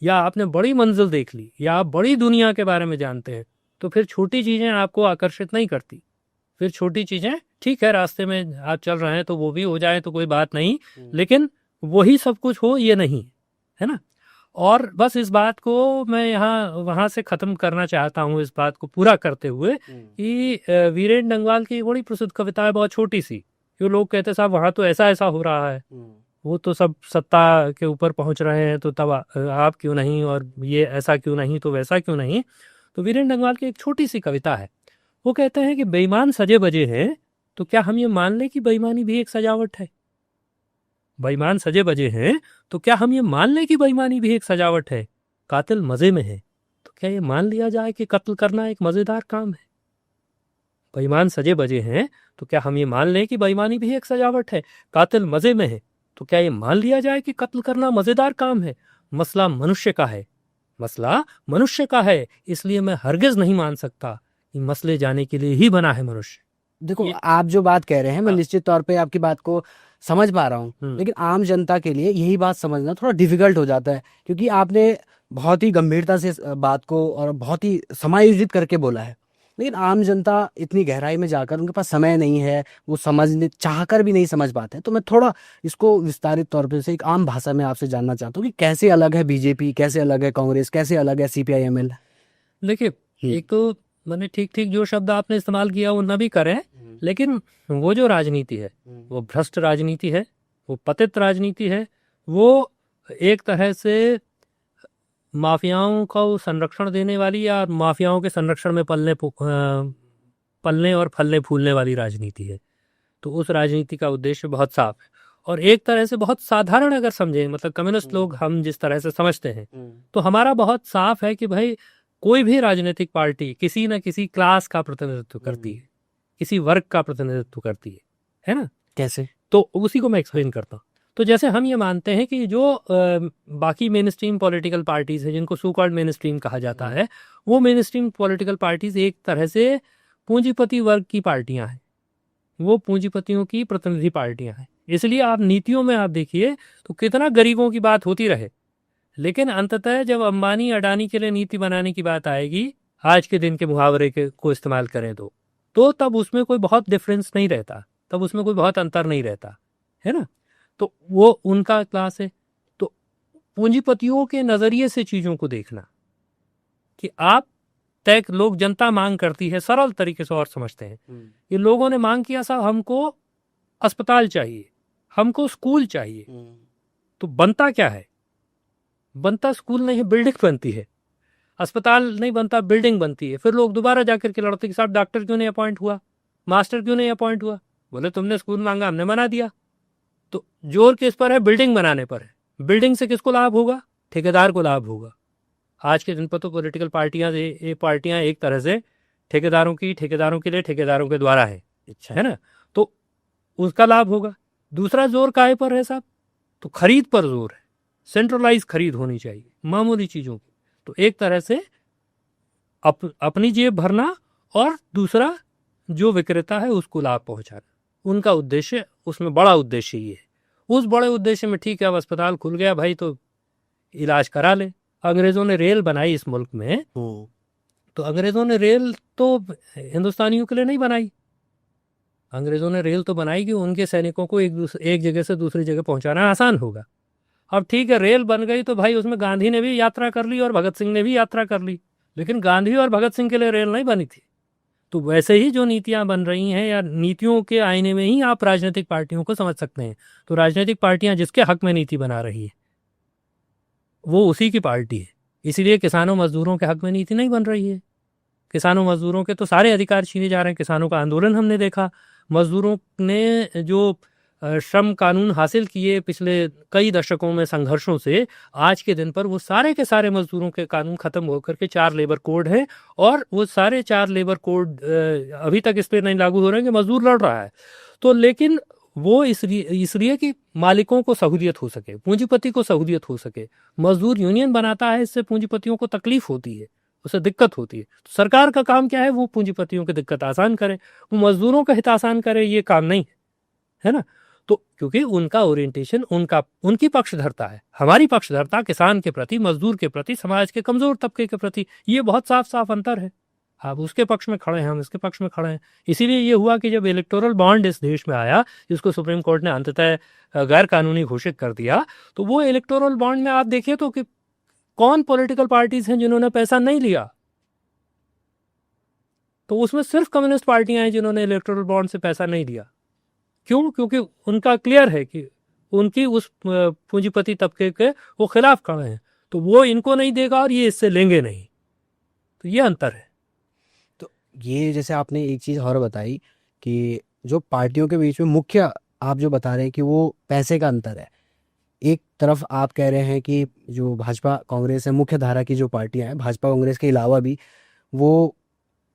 या आपने बड़ी मंजिल देख ली, या आप बड़ी दुनिया के बारे में जानते हैं, तो फिर छोटी चीज़ें आपको आकर्षित नहीं करती। फिर छोटी चीज़ें, ठीक है रास्ते में आप चल रहे हैं तो वो भी हो जाए तो कोई बात नहीं, लेकिन वही सब कुछ हो ये नहीं, है ना। और बस इस बात को मैं वहाँ से ख़त्म करना चाहता हूँ, इस बात को पूरा करते हुए कि वीरेंद्र डंगवाल की बड़ी प्रसिद्ध कविता है, बहुत छोटी सी, जो लोग कहते हैं साहब वहाँ तो ऐसा ऐसा हो रहा है, वो तो सब सत्ता के ऊपर पहुंच रहे हैं, तो तब आप क्यों नहीं, और ये ऐसा क्यों नहीं, तो वैसा क्यों नहीं। तो वीरेंद्र डंगवाल की एक छोटी सी कविता है। वो कहते हैं कि बेईमान सजे बजे हैं तो क्या हम ये मान लें कि बेईमानी भी एक सजावट है। बेईमान सजे बजे हैं तो क्या हम ये मान लें कि बेईमानी भी एक सजावट है। कातिल मजे में है तो क्या ये मान लिया जाए कि कत्ल करना एक मजेदार काम है। बेईमान सजे बजे हैं तो क्या हम ये मान लें कि बेईमानी भी एक सजावट है। कातिल मजे में है तो क्या ये मान लिया जाए कि कत्ल करना मजेदार काम है। मसला मनुष्य का है, मसला मनुष्य का है, इसलिए मैं हरगिज नहीं मान सकता कि मसले जाने के लिए ही बना है मनुष्य। देखो, आप जो बात कह रहे हैं मैं हाँ। निश्चित तौर पे आपकी बात को समझ पा रहा हूँ, लेकिन आम जनता के लिए यही बात समझना थोड़ा डिफिकल्ट हो जाता है, क्योंकि आपने बहुत ही गंभीरता से इस बात को और बहुत ही समायोजित करके बोला है। लेकिन आम जनता इतनी गहराई में जाकर उनके पास समय नहीं है, वो समझने चाहकर भी नहीं समझ पाते हैं। तो मैं थोड़ा इसको विस्तारित तौर पे से एक आम भाषा में आपसे जानना चाहता हूँ कि कैसे अलग है बीजेपी, कैसे अलग है कांग्रेस, कैसे अलग है सीपीआईएमएल। देखिए, एक तो मैंने ठीक ठीक जो शब्द आपने इस्तेमाल किया वो न भी करें, लेकिन वो जो राजनीति है वो भ्रष्ट राजनीति है, वो पतित राजनीति है, वो एक तरह से माफियाओं को संरक्षण देने वाली या माफियाओं के संरक्षण में पलने और फलने फूलने वाली राजनीति है। तो उस राजनीति का उद्देश्य बहुत साफ है और एक तरह से बहुत साधारण, अगर समझें, मतलब कम्युनिस्ट लोग हम जिस तरह से समझते हैं, तो हमारा बहुत साफ है कि भाई कोई भी राजनीतिक पार्टी किसी न किसी क्लास का प्रतिनिधित्व करती है, किसी वर्ग का प्रतिनिधित्व करती है ना। कैसे? तो उसी को मैं एक्सप्लेन करता हूँ। तो जैसे हम ये मानते हैं कि जो बाकी मेन स्ट्रीम पॉलिटिकल पार्टीज है, जिनको सो कॉल्ड मेन स्ट्रीम कहा जाता है, वो मेन स्ट्रीम पॉलिटिकल पार्टीज एक तरह से पूंजीपति वर्ग की पार्टियां हैं, वो पूंजीपतियों की प्रतिनिधि पार्टियां हैं। इसलिए आप नीतियों में आप देखिए तो कितना गरीबों की बात होती रहे, लेकिन अंततः जब अंबानी अडानी के लिए नीति बनाने की बात आएगी, आज के दिन के मुहावरे को इस्तेमाल करें तो तब उसमें कोई बहुत डिफरेंस नहीं रहता, तब उसमें कोई बहुत अंतर नहीं रहता, है ना। तो वो उनका क्लास है। पूंजीपतियों के नजरिए से चीजों को देखना कि आप तय लोग जनता मांग करती है सरल तरीके से और समझते हैं ये लोगों ने मांग किया साहब हमको अस्पताल चाहिए, हमको स्कूल चाहिए, तो बनता क्या है? बनता स्कूल नहीं है, बिल्डिंग बनती है। अस्पताल नहीं बनता, बिल्डिंग बनती है। फिर लोग दोबारा जाकर के लड़ते कि साहब डॉक्टर क्यों नहीं अपॉइंट हुआ, मास्टर क्यों नहीं अपॉइंट हुआ? बोले तुमने स्कूल मांगा, हमने मना दिया। तो जोर किस पर है? बिल्डिंग बनाने पर है। बिल्डिंग से किसको लाभ होगा? ठेकेदार को लाभ होगा। आज के दिन पर तो पॉलिटिकल पार्टियां एक तरह से ठेकेदारों के लिए ठेकेदारों के द्वारा है, अच्छा है ना? तो उसका लाभ होगा। दूसरा जोर काहे पर है साहब? तो खरीद पर जोर है। सेंट्रलाइज खरीद होनी चाहिए मामूली चीजों की। तो एक तरह से अपनी जेब भरना और दूसरा जो विक्रेता है उसको लाभ पहुंचाना, उनका उद्देश्य, उसमें बड़ा उद्देश्य ये है। उस बड़े उद्देश्य में ठीक है, अब अस्पताल खुल गया भाई तो इलाज करा ले। अंग्रेजों ने रेल बनाई इस मुल्क में, तो अंग्रेजों ने रेल तो हिंदुस्तानियों के लिए नहीं बनाई। अंग्रेजों ने रेल तो बनाई कि उनके सैनिकों को एक जगह से दूसरी जगह पहुंचाना आसान होगा। अब ठीक है, रेल बन गई तो भाई उसमें गांधी ने भी यात्रा कर ली और भगत सिंह ने भी यात्रा कर ली, लेकिन गांधी और भगत सिंह के लिए रेल नहीं बनी थी। तो वैसे ही जो नीतियां बन रही हैं या नीतियों के आईने में ही आप राजनीतिक पार्टियों को समझ सकते हैं। तो राजनीतिक पार्टियां जिसके हक में नीति बना रही है वो उसी की पार्टी है। इसीलिए किसानों मजदूरों के हक में नीति नहीं बन रही है। किसानों मजदूरों के तो सारे अधिकार छीने जा रहे हैं। किसानों का आंदोलन हमने देखा, मजदूरों ने जो श्रम कानून हासिल किए पिछले कई दशकों में संघर्षों से, आज के दिन पर वो सारे के सारे मजदूरों के कानून खत्म होकर के 4 लेबर कोड हैं और वो सारे 4 लेबर कोड अभी तक इस पर नहीं लागू हो रहे हैं कि मजदूर लड़ रहा है। तो लेकिन वो इसलिए कि मालिकों को सहूलियत हो सके, पूंजीपति को सहूलियत हो सके। मजदूर यूनियन बनाता है, इससे पूंजीपतियों को तकलीफ होती है, उसे दिक्कत होती है। तो सरकार का काम क्या है? वो पूंजीपतियों की दिक्कत आसान करे, वो मजदूरों का हित आसान करे, ये काम नहीं है ना? तो क्योंकि उनका ओरिएंटेशन उनकी पक्षधरता है। हमारी पक्षधरता किसान के प्रति, मजदूर के प्रति, समाज के कमजोर तबके के प्रति, ये बहुत साफ साफ अंतर है। आप उसके पक्ष में खड़े हैं, हम इसके पक्ष में खड़े हैं। इसीलिए ये हुआ कि जब इलेक्टोरल बॉन्ड इस देश में आया, जिसको सुप्रीम कोर्ट ने अंततः गैर कानूनी घोषित कर दिया, तो वो इलेक्टोरल बॉन्ड में आप देखिए तो कि कौन पॉलिटिकल पार्टीज हैं जिन्होंने पैसा नहीं लिया? तो उसमें सिर्फ कम्युनिस्ट पार्टियां हैं जिन्होंने इलेक्टोरल बॉन्ड से पैसा नहीं लिया। क्यों? क्योंकि उनका क्लियर है कि उनकी उस पूंजीपति तबके के वो खिलाफ खड़े हैं, तो वो इनको नहीं देगा और ये इससे लेंगे नहीं। तो ये अंतर है। तो ये जैसे आपने एक चीज़ और बताई कि जो पार्टियों के बीच में मुख्य आप जो बता रहे हैं कि वो पैसे का अंतर है। एक तरफ आप कह रहे हैं कि जो भाजपा कांग्रेस है, मुख्य धारा की जो पार्टियां हैं, भाजपा कांग्रेस के अलावा भी वो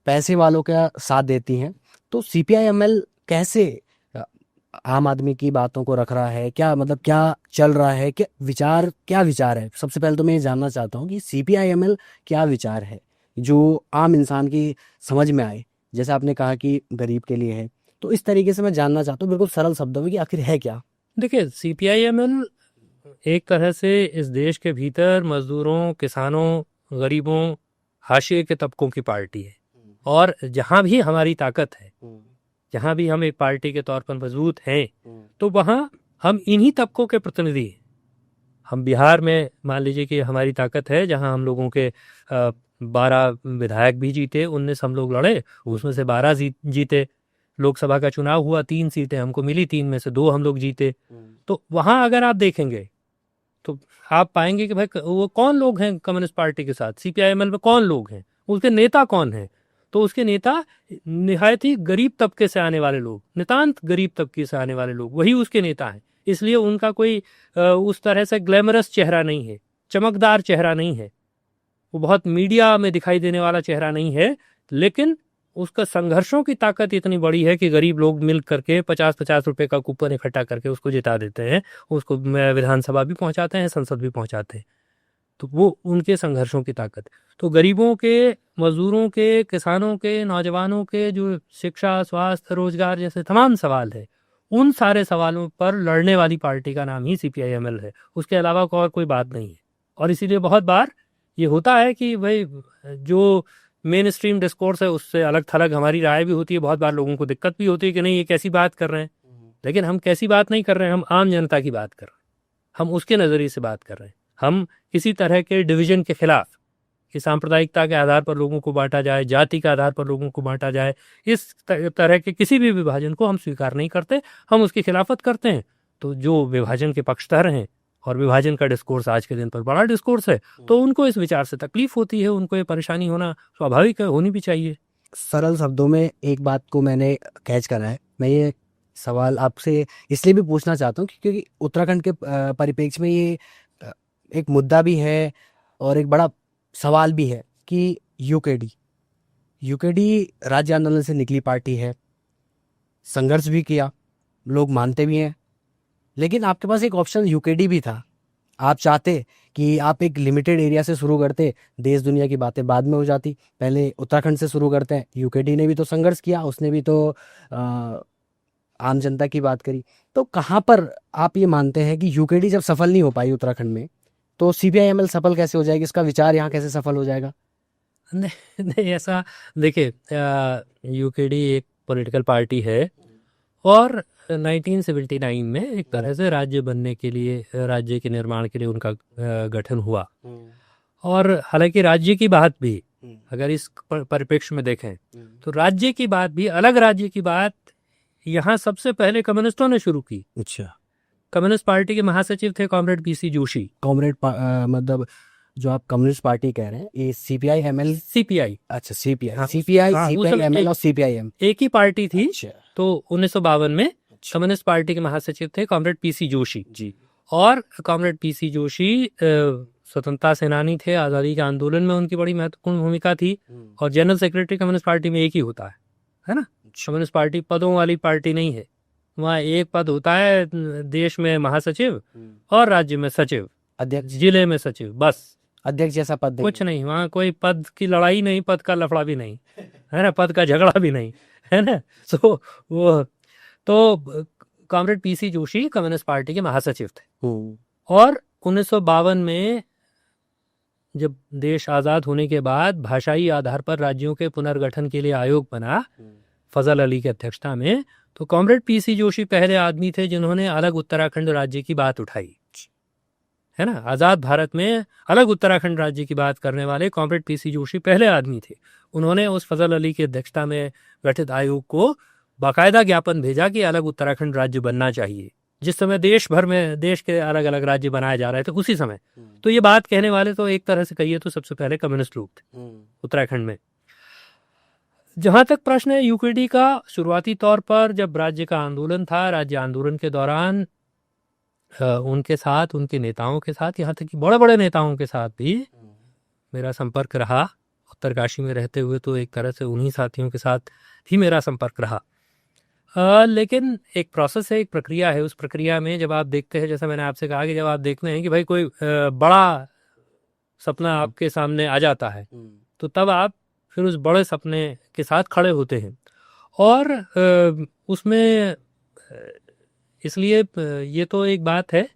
पैसे वालों का साथ देती हैं। तो सीपीआई-एमएल कैसे आम आदमी की बातों को रख रहा है? क्या मतलब क्या चल रहा है? क्या विचार है? सबसे पहले तो मैं ये जानना चाहता हूँ कि सीपीआई-एमएल क्या विचार है जो आम इंसान की समझ में आए? जैसे आपने कहा कि गरीब के लिए है, तो इस तरीके से मैं जानना चाहता हूँ बिल्कुल सरल शब्दों में कि आखिर है क्या? देखिए, सीपीआई-एमएल एक तरह से इस देश के भीतर मजदूरों, किसानों, गरीबों, हाशिए के तबकों की पार्टी है। और जहां भी हमारी ताकत है, जहां भी हम एक पार्टी के तौर पर मजबूत हैं, तो वहां हम इन्हीं तबकों के प्रतिनिधि हैं। हम बिहार में मान लीजिए कि हमारी ताकत है, जहां हम लोगों के 12 विधायक भी जीते, 19 हम लोग लड़े, उसमें से 12 जीते। लोकसभा का चुनाव हुआ, 3 सीटें हमको मिली, 3 में से 2 हम लोग जीते। तो वहां अगर आप देखेंगे तो आप पाएंगे कि भाई वो कौन लोग हैं कम्युनिस्ट पार्टी के साथ, सीपीआई-एमएल में कौन लोग हैं, उसके नेता कौन हैं? तो उसके नेता निहायत ही गरीब तबके से आने वाले लोग, नितांत गरीब तबके से आने वाले लोग, वही उसके नेता हैं। इसलिए उनका कोई उस तरह से ग्लैमरस चेहरा नहीं है, चमकदार चेहरा नहीं है, वो बहुत मीडिया में दिखाई देने वाला चेहरा नहीं है, लेकिन उसका संघर्षों की ताकत इतनी बड़ी है कि गरीब लोग मिल करके 50-50 रुपए का कूपन इकट्ठा करके उसको जिता देते हैं, उसको विधानसभा भी पहुंचाते हैं, संसद भी पहुंचाते हैं। तो वो उनके संघर्षों की ताकत। तो गरीबों के, मजदूरों के, किसानों के, नौजवानों के जो शिक्षा, स्वास्थ्य, रोजगार जैसे तमाम सवाल है, उन सारे सवालों पर लड़ने वाली पार्टी का नाम ही सीपीआई-एमएल है। उसके अलावा और कोई बात नहीं है। और इसीलिए बहुत बार ये होता है कि भाई जो मेन स्ट्रीम डिस्कोर्स है उससे अलग थलग हमारी राय भी होती है। बहुत बार लोगों को दिक्कत भी होती है कि नहीं ये कैसी बात कर रहे हैं, लेकिन हम कैसी बात नहीं कर रहे हैं, हम आम जनता की बात कर रहे हैं, हम उसके नज़रिए से बात कर रहे हैं। हम किसी तरह के डिवीजन के खिलाफ, कि सांप्रदायिकता के आधार पर लोगों को बांटा जाए, जाति के आधार पर लोगों को बांटा जाए, इस तरह के किसी भी विभाजन को हम स्वीकार नहीं करते, हम उसकी खिलाफत करते हैं। तो जो विभाजन के पक्षधर हैं, और विभाजन का डिस्कोर्स आज के दिन पर बड़ा डिस्कोर्स है, तो उनको इस विचार से तकलीफ होती है, उनको ये परेशानी होना स्वाभाविक है, होनी भी चाहिए। सरल शब्दों में एक बात को मैंने कैच करा है। मैं ये सवाल आपसे इसलिए भी पूछना चाहता हूँ क्योंकि उत्तराखंड के परिप्रेक्ष्य में ये एक मुद्दा भी है और एक बड़ा सवाल भी है कि यूकेडी राज्य आंदोलन से निकली पार्टी है, संघर्ष भी किया, लोग मानते भी हैं, लेकिन आपके पास एक ऑप्शन यूकेडी भी था। आप चाहते कि आप एक लिमिटेड एरिया से शुरू करते, देश दुनिया की बातें बाद में हो जाती, पहले उत्तराखंड से शुरू करते हैं। यूकेडी ने भी तो संघर्ष किया, उसने भी तो आम जनता की बात करी। तो कहाँ पर आप ये मानते हैं कि यूकेडी जब सफल नहीं हो पाई उत्तराखंड में, तो सीपीआई-एमएल सफल कैसे हो जाएगी? इसका विचार यहाँ कैसे सफल हो जाएगा? नहीं, ऐसा देखिए, यूकेडी एक पॉलिटिकल पार्टी है और 1979 में एक तरह से राज्य बनने के लिए, राज्य के निर्माण के लिए उनका गठन हुआ। और हालांकि राज्य की बात भी अगर इस परिप्रेक्ष्य में देखें तो राज्य की बात भी, अलग राज्य की बात यहाँ सबसे पहले कम्युनिस्टों ने शुरू की। अच्छा, कम्युनिस्ट पार्टी के महासचिव थे कॉमरेड पीसी जोशी। मतलब जो आप कम्युनिस्ट पार्टी कह रहे हैं, ये सीपीआई-एमएल, सीपीआई, अच्छा सीपीआई, हाँ, सीपीआई-एमएल और सीपीआईएम एक ही पार्टी थी। अच्छा, तो 1952 में कम्युनिस्ट पार्टी के महासचिव थे कॉमरेड पीसी जोशी जी। और कॉमरेड पीसी जोशी स्वतंत्रता सेनानी थे, आज़ादी के आंदोलन में उनकी बड़ी महत्वपूर्ण भूमिका थी। और जनरल सेक्रेटरी कम्युनिस्ट पार्टी में एक ही होता है ना। कम्युनिस्ट पार्टी पदों वाली पार्टी नहीं है, वहाँ एक पद होता है, देश में महासचिव और राज्य में सचिव, अध्यक्ष, जिले में सचिव, बस अध्यक्ष जैसा पद कुछ नहीं। वहाँ कोई पद की लड़ाई नहीं, पद का लफड़ा भी नहीं है ना, पद का झगड़ा भी नहीं है ना। तो comrade PC Joshi communist party के महासचिव थे। और 1952 में जब देश आज़ाद होने के बाद भाषाई आधार पर राज्यों के पुनर्गठन के लिए आयोग बना फजल अली की अध्यक्षता में, तो कॉमरेड पीसी जोशी पहले आदमी थे जिन्होंने अलग उत्तराखंड राज्य की बात उठाई, है ना। आज़ाद भारत में अलग उत्तराखंड राज्य की बात करने वाले कॉमरेड पीसी जोशी पहले आदमी थे। उन्होंने उस फजल अली की अध्यक्षता में गठित आयोग को बाकायदा ज्ञापन भेजा कि अलग उत्तराखंड राज्य बनना चाहिए। जिस समय देश भर में देश के अलग अलग राज्य बनाए जा रहे थे उसी समय, तो ये बात कहने वाले तो एक तरह से कहिए तो सबसे पहले कम्युनिस्ट लोग थे उत्तराखंड में। जहाँ तक प्रश्न है यूकेडी का, शुरुआती तौर पर जब राज्य का आंदोलन था, राज्य आंदोलन के दौरान उनके साथ, उनके नेताओं के साथ, यहाँ तक कि बड़े बड़े नेताओं के साथ भी मेरा संपर्क रहा। उत्तरकाशी में रहते हुए तो एक तरह से उन्हीं साथियों के साथ ही मेरा संपर्क रहा। लेकिन एक प्रोसेस है, एक प्रक्रिया है। उस प्रक्रिया में जब आप देखते हैं, जैसा मैंने आपसे कहा कि जब आप देखते हैं कि भाई कोई बड़ा सपना आपके सामने आ जाता है, तो तब आप फिर उस बड़े सपने के साथ खड़े होते हैं। और उसमें इसलिए ये तो एक बात है।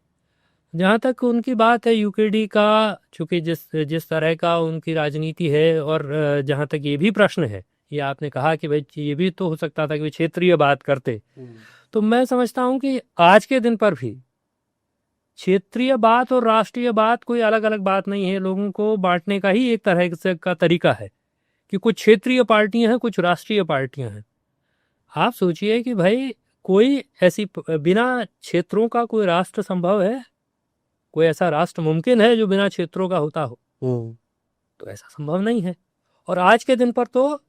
जहाँ तक उनकी बात है यूकेडी का, चूँकि जिस तरह का उनकी राजनीति है, और जहाँ तक ये भी प्रश्न है, ये आपने कहा कि भाई ये भी तो हो सकता था कि क्षेत्रीय बात करते, तो मैं समझता हूँ कि आज के दिन पर भी क्षेत्रीय बात और राष्ट्रीय बात कोई अलग अलग बात नहीं है। लोगों को बांटने का ही एक तरह से का तरीका है कि कुछ क्षेत्रीय पार्टियां हैं, कुछ राष्ट्रीय पार्टियां हैं। आप सोचिए कि भाई कोई ऐसी, बिना क्षेत्रों का कोई राष्ट्र संभव है? कोई ऐसा राष्ट्र मुमकिन है जो बिना क्षेत्रों का होता हो? तो ऐसा संभव नहीं है। और आज के दिन पर तो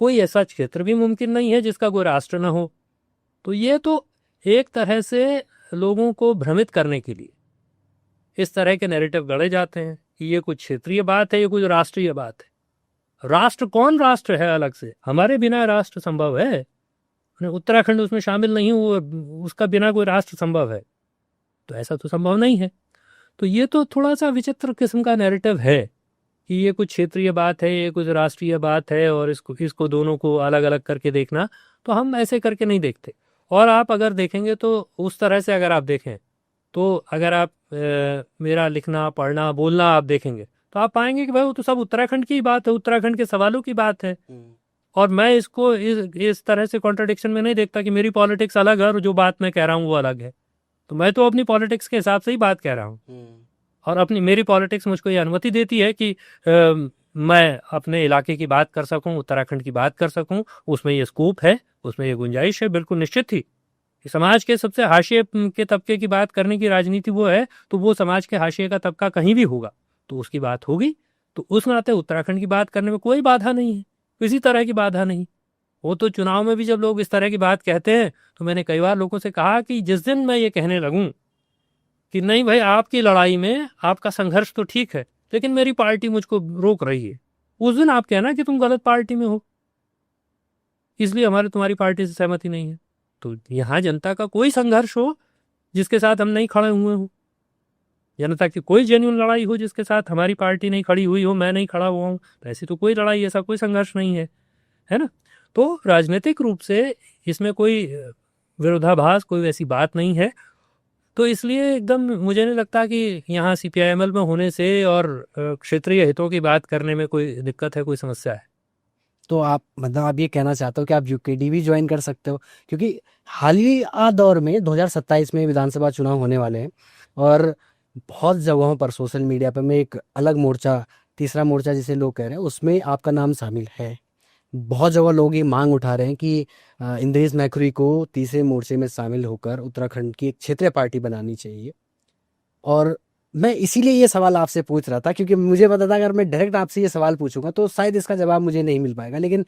कोई ऐसा क्षेत्र भी मुमकिन नहीं है जिसका कोई राष्ट्र न हो। तो ये तो एक तरह से लोगों को भ्रमित करने के लिए इस तरह के नैरेटिव गढ़े जाते हैं कि ये कुछ क्षेत्रीय बात है, ये कुछ राष्ट्रीय बात है। राष्ट्र कौन राष्ट्र है अलग से? हमारे बिना राष्ट्र संभव है? उत्तराखंड उसमें शामिल नहीं हुआ, उसका बिना कोई राष्ट्र संभव है? तो ऐसा तो संभव नहीं है। तो ये तो थोड़ा सा विचित्र किस्म का नैरेटिव है कि ये कुछ क्षेत्रीय बात है, ये कुछ राष्ट्रीय बात है, और इसको दोनों को अलग अलग करके देखना, तो हम ऐसे करके नहीं देखते। और आप अगर देखेंगे तो उस तरह से अगर आप देखें, तो अगर आप मेरा लिखना, पढ़ना, बोलना आप देखेंगे तो आप पाएंगे कि भाई वो तो सब उत्तराखंड की बात है, उत्तराखंड के सवालों की बात है। और मैं इसको इस तरह से कॉन्ट्रडिक्शन में नहीं देखता कि मेरी पॉलिटिक्स अलग है और जो बात मैं कह रहा हूँ वो अलग है। तो मैं तो अपनी पॉलिटिक्स के हिसाब से ही बात कह रहा हूँ। और अपनी मेरी पॉलिटिक्स मुझको ये अनुमति देती है कि मैं अपने इलाके की बात कर सकूं, उत्तराखंड की बात कर सकूं, उसमें ये स्कोप है, उसमें ये गुंजाइश है, बिल्कुल निश्चित थी। समाज के सबसे हाशिए के तबके की बात करने की राजनीति वो है, तो वो समाज के हाशिए का तबका कहीं भी होगा तो उसकी बात होगी। तो उस नाते उत्तराखंड की बात करने में कोई बाधा नहीं है, किसी तरह की बाधा नहीं। वो तो चुनाव में भी जब लोग इस तरह की बात कहते हैं तो मैंने कई बार लोगों से कहा कि जिस दिन मैं ये कहने लगूं कि नहीं भाई आपकी लड़ाई में आपका संघर्ष तो ठीक है लेकिन मेरी पार्टी मुझको रोक रही है, उस दिन आप कहना कि तुम गलत पार्टी में हो, इसलिए हमारे तुम्हारी पार्टी से सहमति नहीं है। तो यहाँ जनता का कोई संघर्ष हो जिसके साथ हम नहीं खड़े हुए हों, जनता की कोई जेन्युइन लड़ाई हो जिसके साथ हमारी पार्टी नहीं खड़ी हुई हो, मैं नहीं खड़ा हुआ हूँ, तो ऐसी तो कोई लड़ाई, ऐसा कोई संघर्ष नहीं है, है ना। तो राजनीतिक रूप से इसमें कोई विरोधाभास, कोई ऐसी बात नहीं है। तो इसलिए एकदम मुझे नहीं लगता कि यहाँ CPIML में होने से और क्षेत्रीय हितों की बात करने में कोई दिक्कत है, कोई समस्या है। तो आप मतलब आप ये कहना चाहते हो कि आप UKD भी ज्वाइन कर सकते हो, क्योंकि हालिया दौर में 2027 में विधानसभा चुनाव होने वाले हैं और बहुत जगहों पर सोशल मीडिया पर में एक अलग मोर्चा, तीसरा मोर्चा जिसे लोग कह रहे हैं, उसमें आपका नाम शामिल है। बहुत जगह लोग ये मांग उठा रहे हैं कि इंद्रेश मैखुरी को तीसरे मोर्चे में शामिल होकर उत्तराखंड की एक क्षेत्रीय पार्टी बनानी चाहिए। और मैं इसीलिए ये सवाल आपसे पूछ रहा था क्योंकि मुझे पता था अगर मैं डायरेक्ट आपसे ये सवाल पूछूंगा तो शायद इसका जवाब मुझे नहीं मिल पाएगा, लेकिन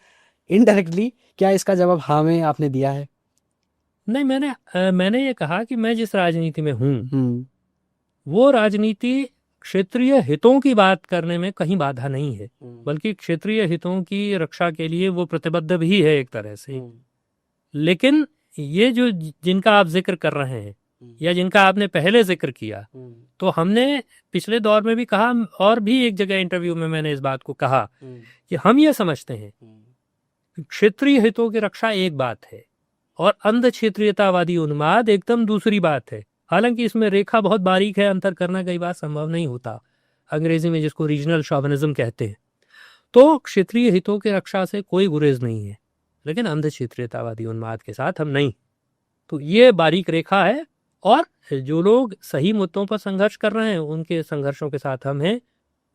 इनडायरेक्टली क्या इसका जवाब हाँ में आपने दिया है? नहीं, मैंने ये कहा कि मैं जिस राजनीति में हूँ वो राजनीति क्षेत्रीय हितों की बात करने में कहीं बाधा नहीं है, बल्कि क्षेत्रीय हितों की रक्षा के लिए वो प्रतिबद्ध भी है एक तरह से। लेकिन ये जो जिनका आप जिक्र कर रहे हैं या जिनका आपने पहले जिक्र किया, तो हमने पिछले दौर में भी कहा और भी एक जगह इंटरव्यू में मैंने इस बात को कहा कि हम ये समझते हैं कि क्षेत्रीय हितों की रक्षा एक बात है और अंध क्षेत्रीयतावादी उन्माद एकदम दूसरी बात है। हालांकि इसमें रेखा बहुत बारीक है, अंतर करना कई बार संभव नहीं होता, अंग्रेजी में जिसको रीजनल शॉविनिज्म कहते हैं। तो क्षेत्रीय हितों की रक्षा से कोई गुरेज नहीं है, लेकिन अंध क्षेत्रीयतावादी उन्माद के साथ हम नहीं। तो ये बारीक रेखा है और जो लोग सही मुद्दों पर संघर्ष कर रहे हैं उनके संघर्षों के साथ हम हैं।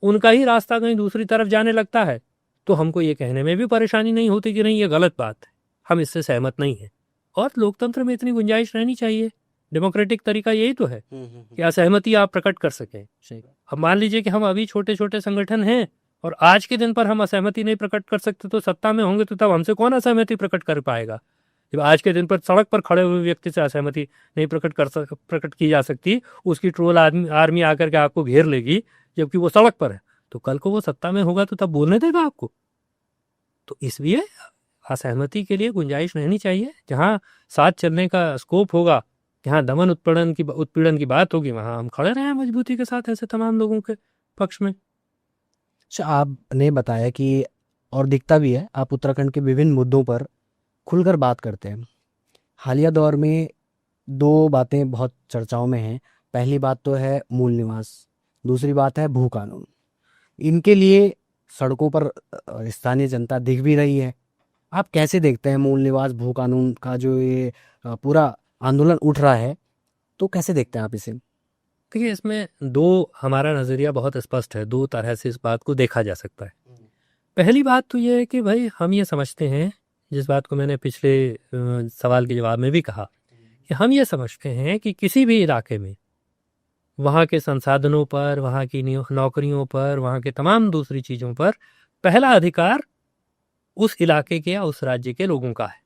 उनका ही रास्ता कहीं दूसरी तरफ जाने लगता है तो हमको ये कहने में भी परेशानी नहीं होती कि नहीं ये गलत बात है, हम इससे सहमत नहीं हैं। और लोकतंत्र में इतनी गुंजाइश रहनी चाहिए, डेमोक्रेटिक तरीका यही तो है कि असहमति आप प्रकट कर सकें। अब मान लीजिए कि हम अभी छोटे छोटे संगठन हैं और आज के दिन पर हम असहमति नहीं प्रकट कर सकते तो सत्ता में होंगे तो तब हमसे कौन असहमति प्रकट कर पाएगा। जब आज के दिन पर सड़क पर खड़े हुए व्यक्ति से असहमति नहीं प्रकट की जा सकती, उसकी ट्रोल आर्मी आकर के आपको घेर लेगी जबकि वो सड़क पर है, तो कल को वो सत्ता में होगा तो तब बोलने देगा आपको। तो इसलिए असहमति के लिए गुंजाइश रहनी चाहिए, जहाँ साथ चलने का स्कोप होगा, जहाँ दमन उत्पीड़न की बात होगी, वहाँ हम खड़े रहे हैं मजबूती के साथ ऐसे तमाम लोगों के पक्ष में। अच्छा, आपने बताया कि और दिखता भी है आप उत्तराखंड के विभिन्न मुद्दों पर खुलकर बात करते हैं। हालिया दौर में दो बातें बहुत चर्चाओं में हैं। पहली बात तो है मूल निवास, दूसरी बात है भू कानून। इनके लिए सड़कों पर स्थानीय जनता दिख भी रही है। आप कैसे देखते हैं मूल निवास भू कानून का जो ये पूरा आंदोलन उठ रहा है, तो कैसे देखते हैं आप इसे? देखिए, इसमें दो हमारा नज़रिया बहुत स्पष्ट है, दो तरह से इस बात को देखा जा सकता है। पहली बात तो ये है कि भाई हम ये समझते हैं, जिस बात को मैंने पिछले सवाल के जवाब में भी कहा, कि हम ये समझते हैं कि किसी भी इलाके में वहाँ के संसाधनों पर, वहाँ की नौकरियों पर, वहाँ के तमाम दूसरी चीज़ों पर पहला अधिकार उस इलाके के या उस राज्य के लोगों का है।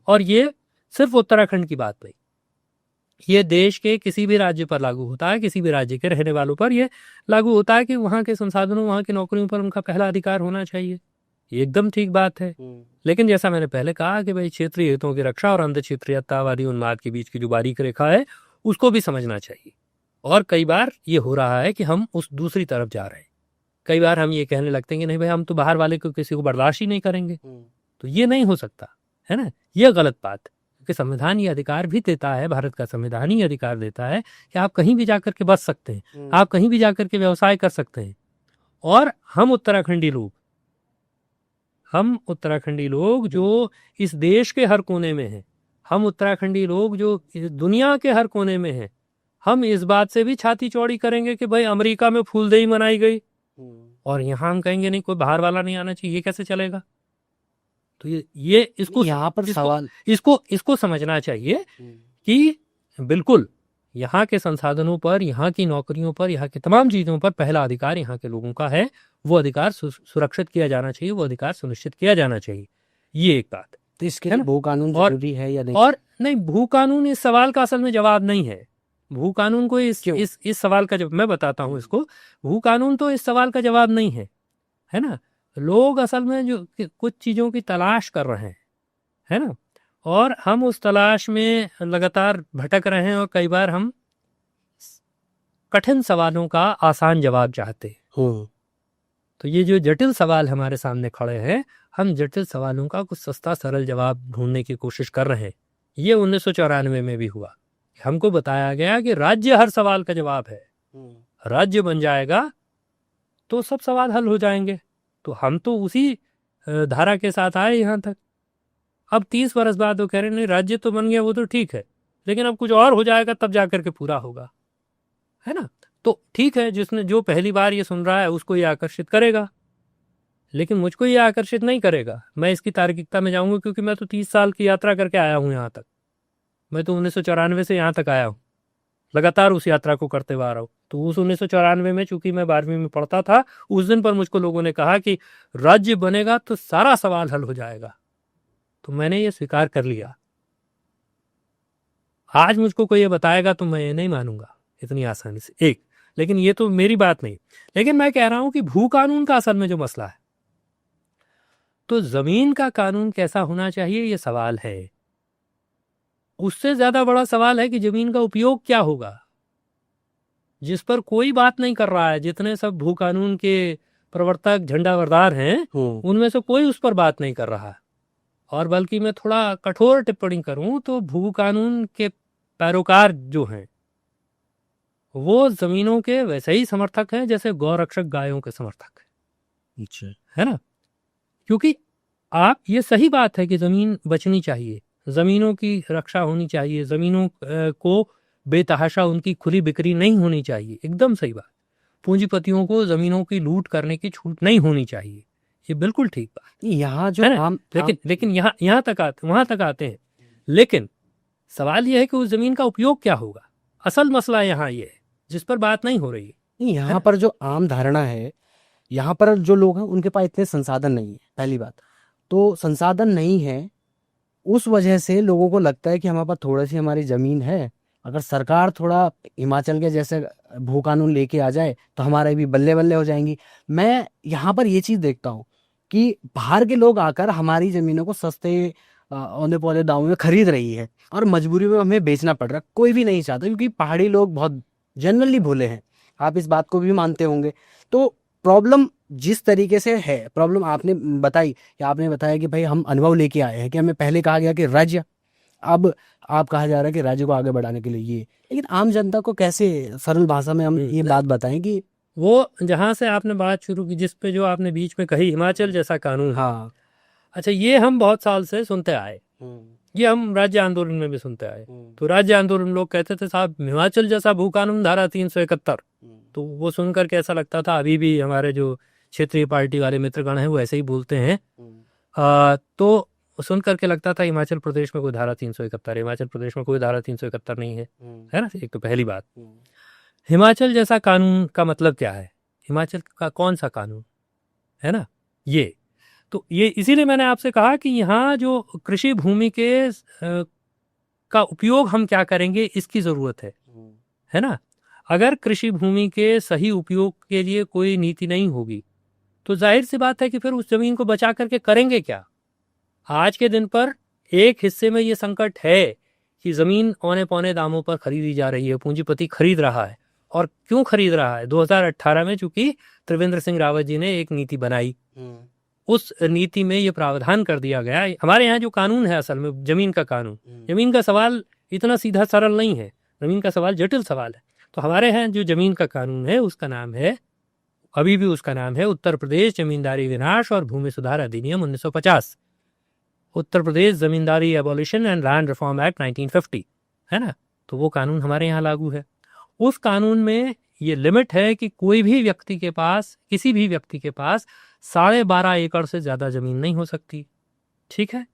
और ये सिर्फ उत्तराखंड की बात नहीं, ये देश के किसी भी राज्य पर लागू होता है, किसी भी राज्य के रहने वालों पर ये लागू होता है कि वहाँ के संसाधनों, वहाँ की नौकरियों पर उनका पहला अधिकार होना चाहिए। ये एकदम ठीक बात है। लेकिन जैसा मैंने पहले कहा कि भाई क्षेत्रीय हितों की रक्षा और अंध क्षेत्रीयतावादी उन्माद के बीच की जो बारीक रेखा है उसको भी समझना चाहिए। और कई बार ये हो रहा है कि हम उस दूसरी तरफ जा रहे हैं। कई बार हम ये कहने लगते हैं कि नहीं भाई हम तो बाहर वाले को किसी को बर्दाश्त ही नहीं करेंगे, तो ये नहीं हो सकता है ना, ये गलत बात है। क्योंकि संविधान ये अधिकार भी देता है, भारत का संविधान ही अधिकार देता है कि आप कहीं भी जाकर के बस सकते हैं, आप कहीं भी जाकर के व्यवसाय कर सकते हैं। और हम उत्तराखंडी लोग जो इस देश के हर कोने में हैं, हम उत्तराखंडी लोग जो दुनिया के हर कोने में हैं, हम इस बात से भी छाती चौड़ी करेंगे कि भाई अमेरिका में फूलदेई मनाई गई और यहाँ हम कहेंगे नहीं कोई बाहर वाला नहीं आना चाहिए, ये कैसे चलेगा? तो ये इसको यहाँ पर सवाल इसको समझना चाहिए कि बिल्कुल यहाँ के संसाधनों पर, यहाँ की नौकरियों पर, यहाँ की तमाम चीज़ों पर पहला अधिकार यहाँ के लोगों का है। वो अधिकार सुरक्षित किया जाना चाहिए, वो अधिकार सुनिश्चित किया जाना चाहिए। ये एक बात। तो इसके है लिए ना? भू कानून और- जरूरी है या नहीं? और नहीं, भू कानून इस सवाल का असल में जवाब नहीं है। भू कानून को इस सवाल का जब मैं बताता हूँ इसको, भू कानून तो इस सवाल का जवाब नहीं है ना। लोग असल में जो कुछ चीज़ों की तलाश कर रहे हैं, है ना, और हम उस तलाश में लगातार भटक रहे हैं और कई बार हम कठिन सवालों का आसान जवाब चाहते हैं। तो ये जो जटिल सवाल हमारे सामने खड़े हैं, हम जटिल सवालों का कुछ सस्ता सरल जवाब ढूंढने की कोशिश कर रहे हैं। ये 1994 में भी हुआ। हमको बताया गया कि राज्य हर सवाल का जवाब है, राज्य बन जाएगा तो सब सवाल हल हो जाएंगे। तो हम तो उसी धारा के साथ आए यहाँ तक। अब 30 वर्ष बाद वो कह रहे नहीं, राज्य तो बन गया वो तो ठीक है, लेकिन अब कुछ और हो जाएगा तब जाकर के पूरा होगा, है ना। तो ठीक है, जिसने जो पहली बार ये सुन रहा है उसको ये आकर्षित करेगा, लेकिन मुझको ये आकर्षित नहीं करेगा। मैं इसकी तार्किकता में जाऊंगा, क्योंकि मैं तो 30 साल की यात्रा करके आया हूँ यहाँ तक। मैं तो 1994 से यहाँ तक आया हूँ, लगातार उस यात्रा को करते हुए आ रहा हूँ। तो उस 1994 में चूंकि मैं 12वीं में पढ़ता था, उस दिन पर मुझको लोगों ने कहा कि राज्य बनेगा तो सारा सवाल हल हो जाएगा, तो मैंने ये स्वीकार कर लिया। आज मुझको कोई ये बताएगा तो मैं ये नहीं मानूंगा इतनी आसानी से। एक, लेकिन ये तो मेरी बात नहीं। लेकिन मैं कह रहा हूं कि भू कानून का असल में जो मसला है, तो जमीन का कानून कैसा होना चाहिए ये सवाल है। उससे ज्यादा बड़ा सवाल है कि जमीन का उपयोग क्या होगा, जिस पर कोई बात नहीं कर रहा है। जितने सब भू कानून के प्रवर्तक झंडावरदार हैं, उनमें से कोई उस पर बात नहीं कर रहा है। और बल्कि मैं थोड़ा कठोर टिप्पणी करूं तो भू कानून के पैरोकार जो हैं वो जमीनों के वैसे ही समर्थक हैं जैसे गौरक्षक गायों के समर्थक हैं। अच्छा, है ना। क्योंकि आप, ये सही बात है कि जमीन बचनी चाहिए, जमीनों की रक्षा होनी चाहिए, जमीनों को बेतहाशा उनकी खुली बिक्री नहीं होनी चाहिए, एकदम सही बात। पूंजीपतियों को जमीनों की लूट करने की छूट नहीं होनी चाहिए, ये बिल्कुल ठीक बात यहाँ जो है ना। लेकिन यहाँ तक वहां तक आते हैं। लेकिन सवाल यह है कि उस जमीन का उपयोग क्या होगा। असल मसला यहाँ ये है जिस पर बात नहीं हो रही है। नहीं, यहाँ पर जो आम धारणा है, यहाँ पर जो लोग हैं उनके पास इतने संसाधन नहीं है। पहली बात तो संसाधन नहीं है, उस वजह से लोगों को लगता है कि हमारे पास थोड़ी सी हमारी जमीन है, अगर सरकार थोड़ा हिमाचल के जैसे भू कानून लेके आ जाए तो हमारे भी बल्ले बल्ले हो जाएंगी। मैं यहाँ पर ये चीज़ देखता हूँ कि बाहर के लोग आकर हमारी ज़मीनों को सस्ते औंधे पौधे दामों में खरीद रही है और मजबूरी में हमें बेचना पड़ रहा है। कोई भी नहीं चाहता, क्योंकि पहाड़ी लोग बहुत जनरली भोले हैं, आप इस बात को भी मानते होंगे। तो प्रॉब्लम जिस तरीके से है, प्रॉब्लम आपने बताई कि आपने बताया कि भाई हम अनुभव लेके आए हैं कि हमें पहले कहा गया कि राज्य, अब आप कहा जा रहा है कि राज्य को आगे बढ़ाने के लिए ये। लेकिन आम जनता को कैसे सरल भाषा में हम ये बात बताएं कि वो जहां से आपने बात शुरू की, जिस पे जो आपने बीच में कही हिमाचल जैसा कानून, हाँ, अच्छा, ये हम बहुत साल से सुनते आए, ये हम राज्य आंदोलन में भी सुनते आए। तो राज्य आंदोलन लोग कहते थे साहब हिमाचल जैसा भू कानून, धारा 371, तो वो सुनकर के ऐसा लगता था, अभी भी हमारे जो क्षेत्रीय पार्टी वाले मित्रगण हैं वो ऐसे ही बोलते हैं। तो सुन करके लगता था हिमाचल प्रदेश में कोई धारा 371 है, हिमाचल प्रदेश में कोई धारा 371 नहीं है ना। एक तो पहली बात, हिमाचल जैसा कानून का मतलब क्या है, हिमाचल का कौन सा कानून है ना। ये तो ये इसीलिए मैंने आपसे कहा कि यहाँ जो कृषि भूमि के का उपयोग हम क्या करेंगे इसकी जरूरत है ना। अगर कृषि भूमि के सही उपयोग के लिए कोई नीति नहीं होगी तो जाहिर सी बात है कि फिर उस जमीन को बचा करके करेंगे क्या। आज के दिन पर एक हिस्से में ये संकट है कि जमीन औने पौने दामों पर खरीदी जा रही है, पूंजीपति खरीद रहा है। और क्यों खरीद रहा है, 2018 में चूंकि त्रिवेंद्र सिंह रावत जी ने एक नीति बनाई, उस नीति में ये प्रावधान कर दिया गया। हमारे यहाँ जो कानून है असल में जमीन का कानून, जमीन का सवाल इतना सीधा सरल नहीं है, जमीन का सवाल जटिल सवाल है। तो हमारे यहाँ जो जमीन का कानून है उसका नाम है, अभी भी उसका नाम है उत्तर प्रदेश जमींदारी विनाश और भूमि सुधार अधिनियम 1950, Uttar Pradesh zamindari abolition and land reform act 1950, है ना। तो वो कानून हमारे यहाँ लागू है। उस कानून में ये लिमिट है कि कोई भी व्यक्ति के पास, किसी भी व्यक्ति के पास 12.5 एकड़ से ज़्यादा ज़मीन नहीं हो सकती। ठीक है।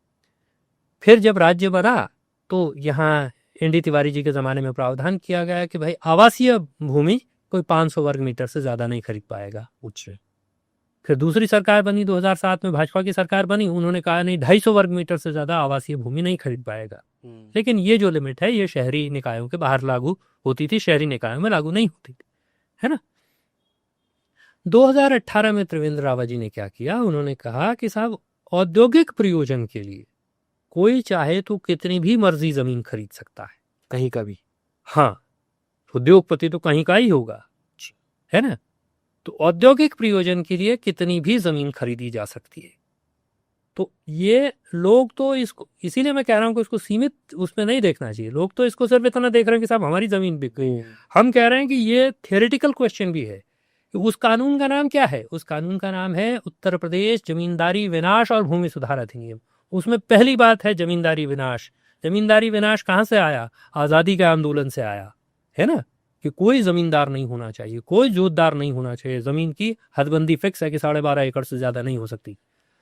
फिर जब राज्य बना तो यहाँ एनडी तिवारी जी के ज़माने में प्रावधान किया गया कि भाई आवासीय भूमि कोई 500 वर्ग मीटर से ज़्यादा नहीं खरीद पाएगा। फिर दूसरी सरकार बनी 2007 में, भाजपा की सरकार बनी, उन्होंने कहा नहीं 250 वर्ग मीटर से ज़्यादा आवासीय भूमि नहीं खरीद पाएगा। लेकिन ये जो लिमिट है ये शहरी निकायों के बाहर लागू होती थी, शहरी निकायों में लागू नहीं होती थी, है ना। 2018 में त्रिवेंद्र रावत जी ने क्या किया, उन्होंने कहा कि साहब औद्योगिक प्रयोजन के लिए कोई चाहे तो कितनी भी मर्जी जमीन खरीद सकता है, कहीं का भी। हाँ, उद्योगपति तो कहीं का ही होगा, है ना। तो औद्योगिक प्रयोजन के लिए कितनी भी जमीन खरीदी जा सकती है। तो ये लोग तो इसको, इसीलिए मैं कह रहा हूँ कि इसको सीमित उसमें नहीं देखना चाहिए। लोग तो इसको सिर्फ इतना देख रहे हैं कि साहब हमारी जमीन बिक गई। हम कह रहे हैं कि ये थियोरेटिकल क्वेश्चन भी है कि उस कानून का नाम क्या है। उस कानून का नाम है उत्तर प्रदेश जमींदारी विनाश और भूमि सुधार अधिनियम। उसमें पहली बात है जमींदारी विनाश। जमींदारी विनाश कहाँ से आया? आज़ादी के आंदोलन से आया, है ना, कि कोई जमींदार नहीं होना चाहिए, कोई जोतदार नहीं होना चाहिए, जमीन की हदबंदी फिक्स है कि 12.5 एकड़ से ज्यादा नहीं हो सकती।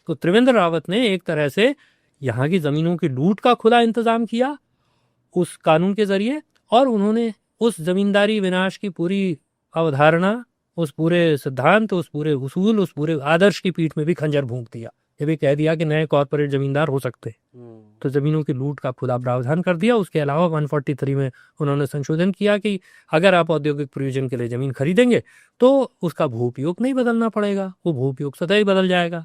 तो त्रिवेंद्र रावत ने एक तरह से यहाँ की जमीनों की लूट का खुला इंतजाम किया उस कानून के जरिए, और उन्होंने उस जमींदारी विनाश की पूरी अवधारणा, उस पूरे सिद्धांत, उस पूरे उसूल, उस पूरे आदर्श की पीठ में भी खंजर भोंक दिया। ये भी कह दिया कि नए कॉर्पोरेट जमींदार हो सकते, तो जमीनों की लूट का खुला प्रावधान कर दिया। उसके अलावा 143 में उन्होंने संशोधन किया कि अगर आप औद्योगिक प्रयोजन के लिए जमीन खरीदेंगे तो उसका भू उपयोग नहीं बदलना पड़ेगा, वो भू उपयोग स्वतः ही बदल जाएगा।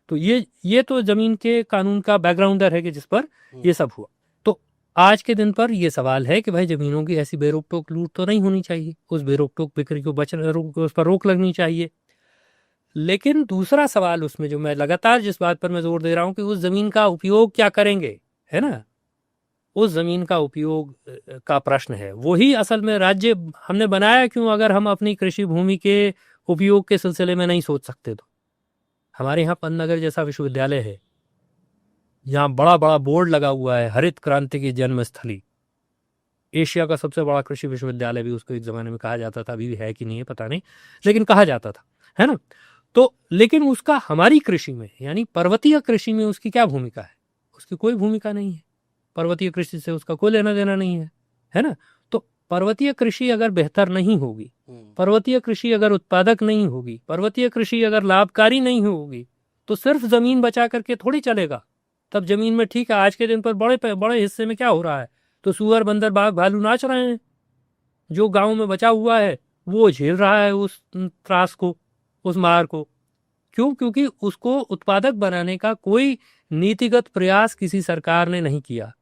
तो ये तो जमीन के कानून का बैकग्राउंडर है कि जिस पर ये सब हुआ। तो आज के दिन पर यह सवाल है कि भाई जमीनों की ऐसी बेरोक टोक लूट तो नहीं होनी चाहिए, उस बेरोक टोक बिक्री को उस पर रोक लगनी चाहिए। लेकिन दूसरा सवाल उसमें जो मैं लगातार जिस बात पर मैं जोर दे रहा हूं कि उस जमीन का उपयोग क्या करेंगे, है ना, उस जमीन का उपयोग का प्रश्न है। वही असल में राज्य हमने बनाया क्यों, अगर हम अपनी कृषि भूमि के उपयोग के सिलसिले में नहीं सोच सकते तो। हमारे यहाँ पन्नगर जैसा विश्वविद्यालय है, यहाँ बड़ा बड़ा बोर्ड लगा हुआ है, हरित क्रांति की जन्मस्थली, एशिया का सबसे बड़ा कृषि विश्वविद्यालय भी उसको एक जमाने में कहा जाता था, अभी भी है कि नहीं है पता नहीं, लेकिन कहा जाता था, है ना। तो लेकिन उसका हमारी कृषि में, यानी पर्वतीय कृषि में उसकी क्या भूमिका है? उसकी कोई भूमिका नहीं है। पर्वतीय कृषि से उसका कोई लेना देना नहीं है ना। तो पर्वतीय कृषि अगर बेहतर नहीं होगी, पर्वतीय कृषि अगर उत्पादक नहीं होगी, पर्वतीय कृषि अगर लाभकारी नहीं होगी, तो सिर्फ जमीन बचा करके थोड़ी चलेगा। तब जमीन में ठीक है, आज के दिन पर बड़े हिस्से में क्या हो रहा है, तो सुअर, बंदर, बाघ, भालू नाच रहे हैं। जो गांव में बचा हुआ है वो झेल रहा है उस त्रास को, उस मार को। क्यों? क्योंकि उसको उत्पादक बनाने का कोई नीतिगत प्रयास किसी सरकार ने नहीं किया,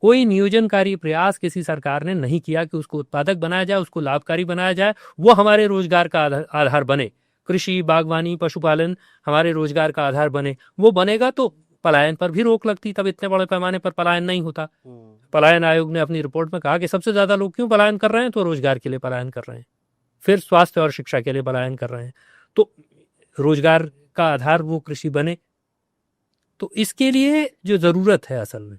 कोई नियोजनकारी प्रयास किसी सरकार ने नहीं किया कि उसको उत्पादक बनाया जाए, उसको लाभकारी बनाया जाए, वो हमारे रोजगार का आधार बने। कृषि, बागवानी, पशुपालन हमारे रोजगार का आधार बने। वो बनेगा तो पलायन पर भी रोक लगती, तब इतने बड़े पैमाने पर पलायन नहीं होता। पलायन आयोग ने अपनी रिपोर्ट में कहा कि सबसे ज्यादा लोग क्यों पलायन कर रहे हैं, तो रोजगार के लिए पलायन कर रहे हैं, फिर स्वास्थ्य और शिक्षा के लिए पलायन कर रहे हैं। तो रोजगार का आधार वो कृषि बने, तो इसके लिए जो जरूरत है असल में,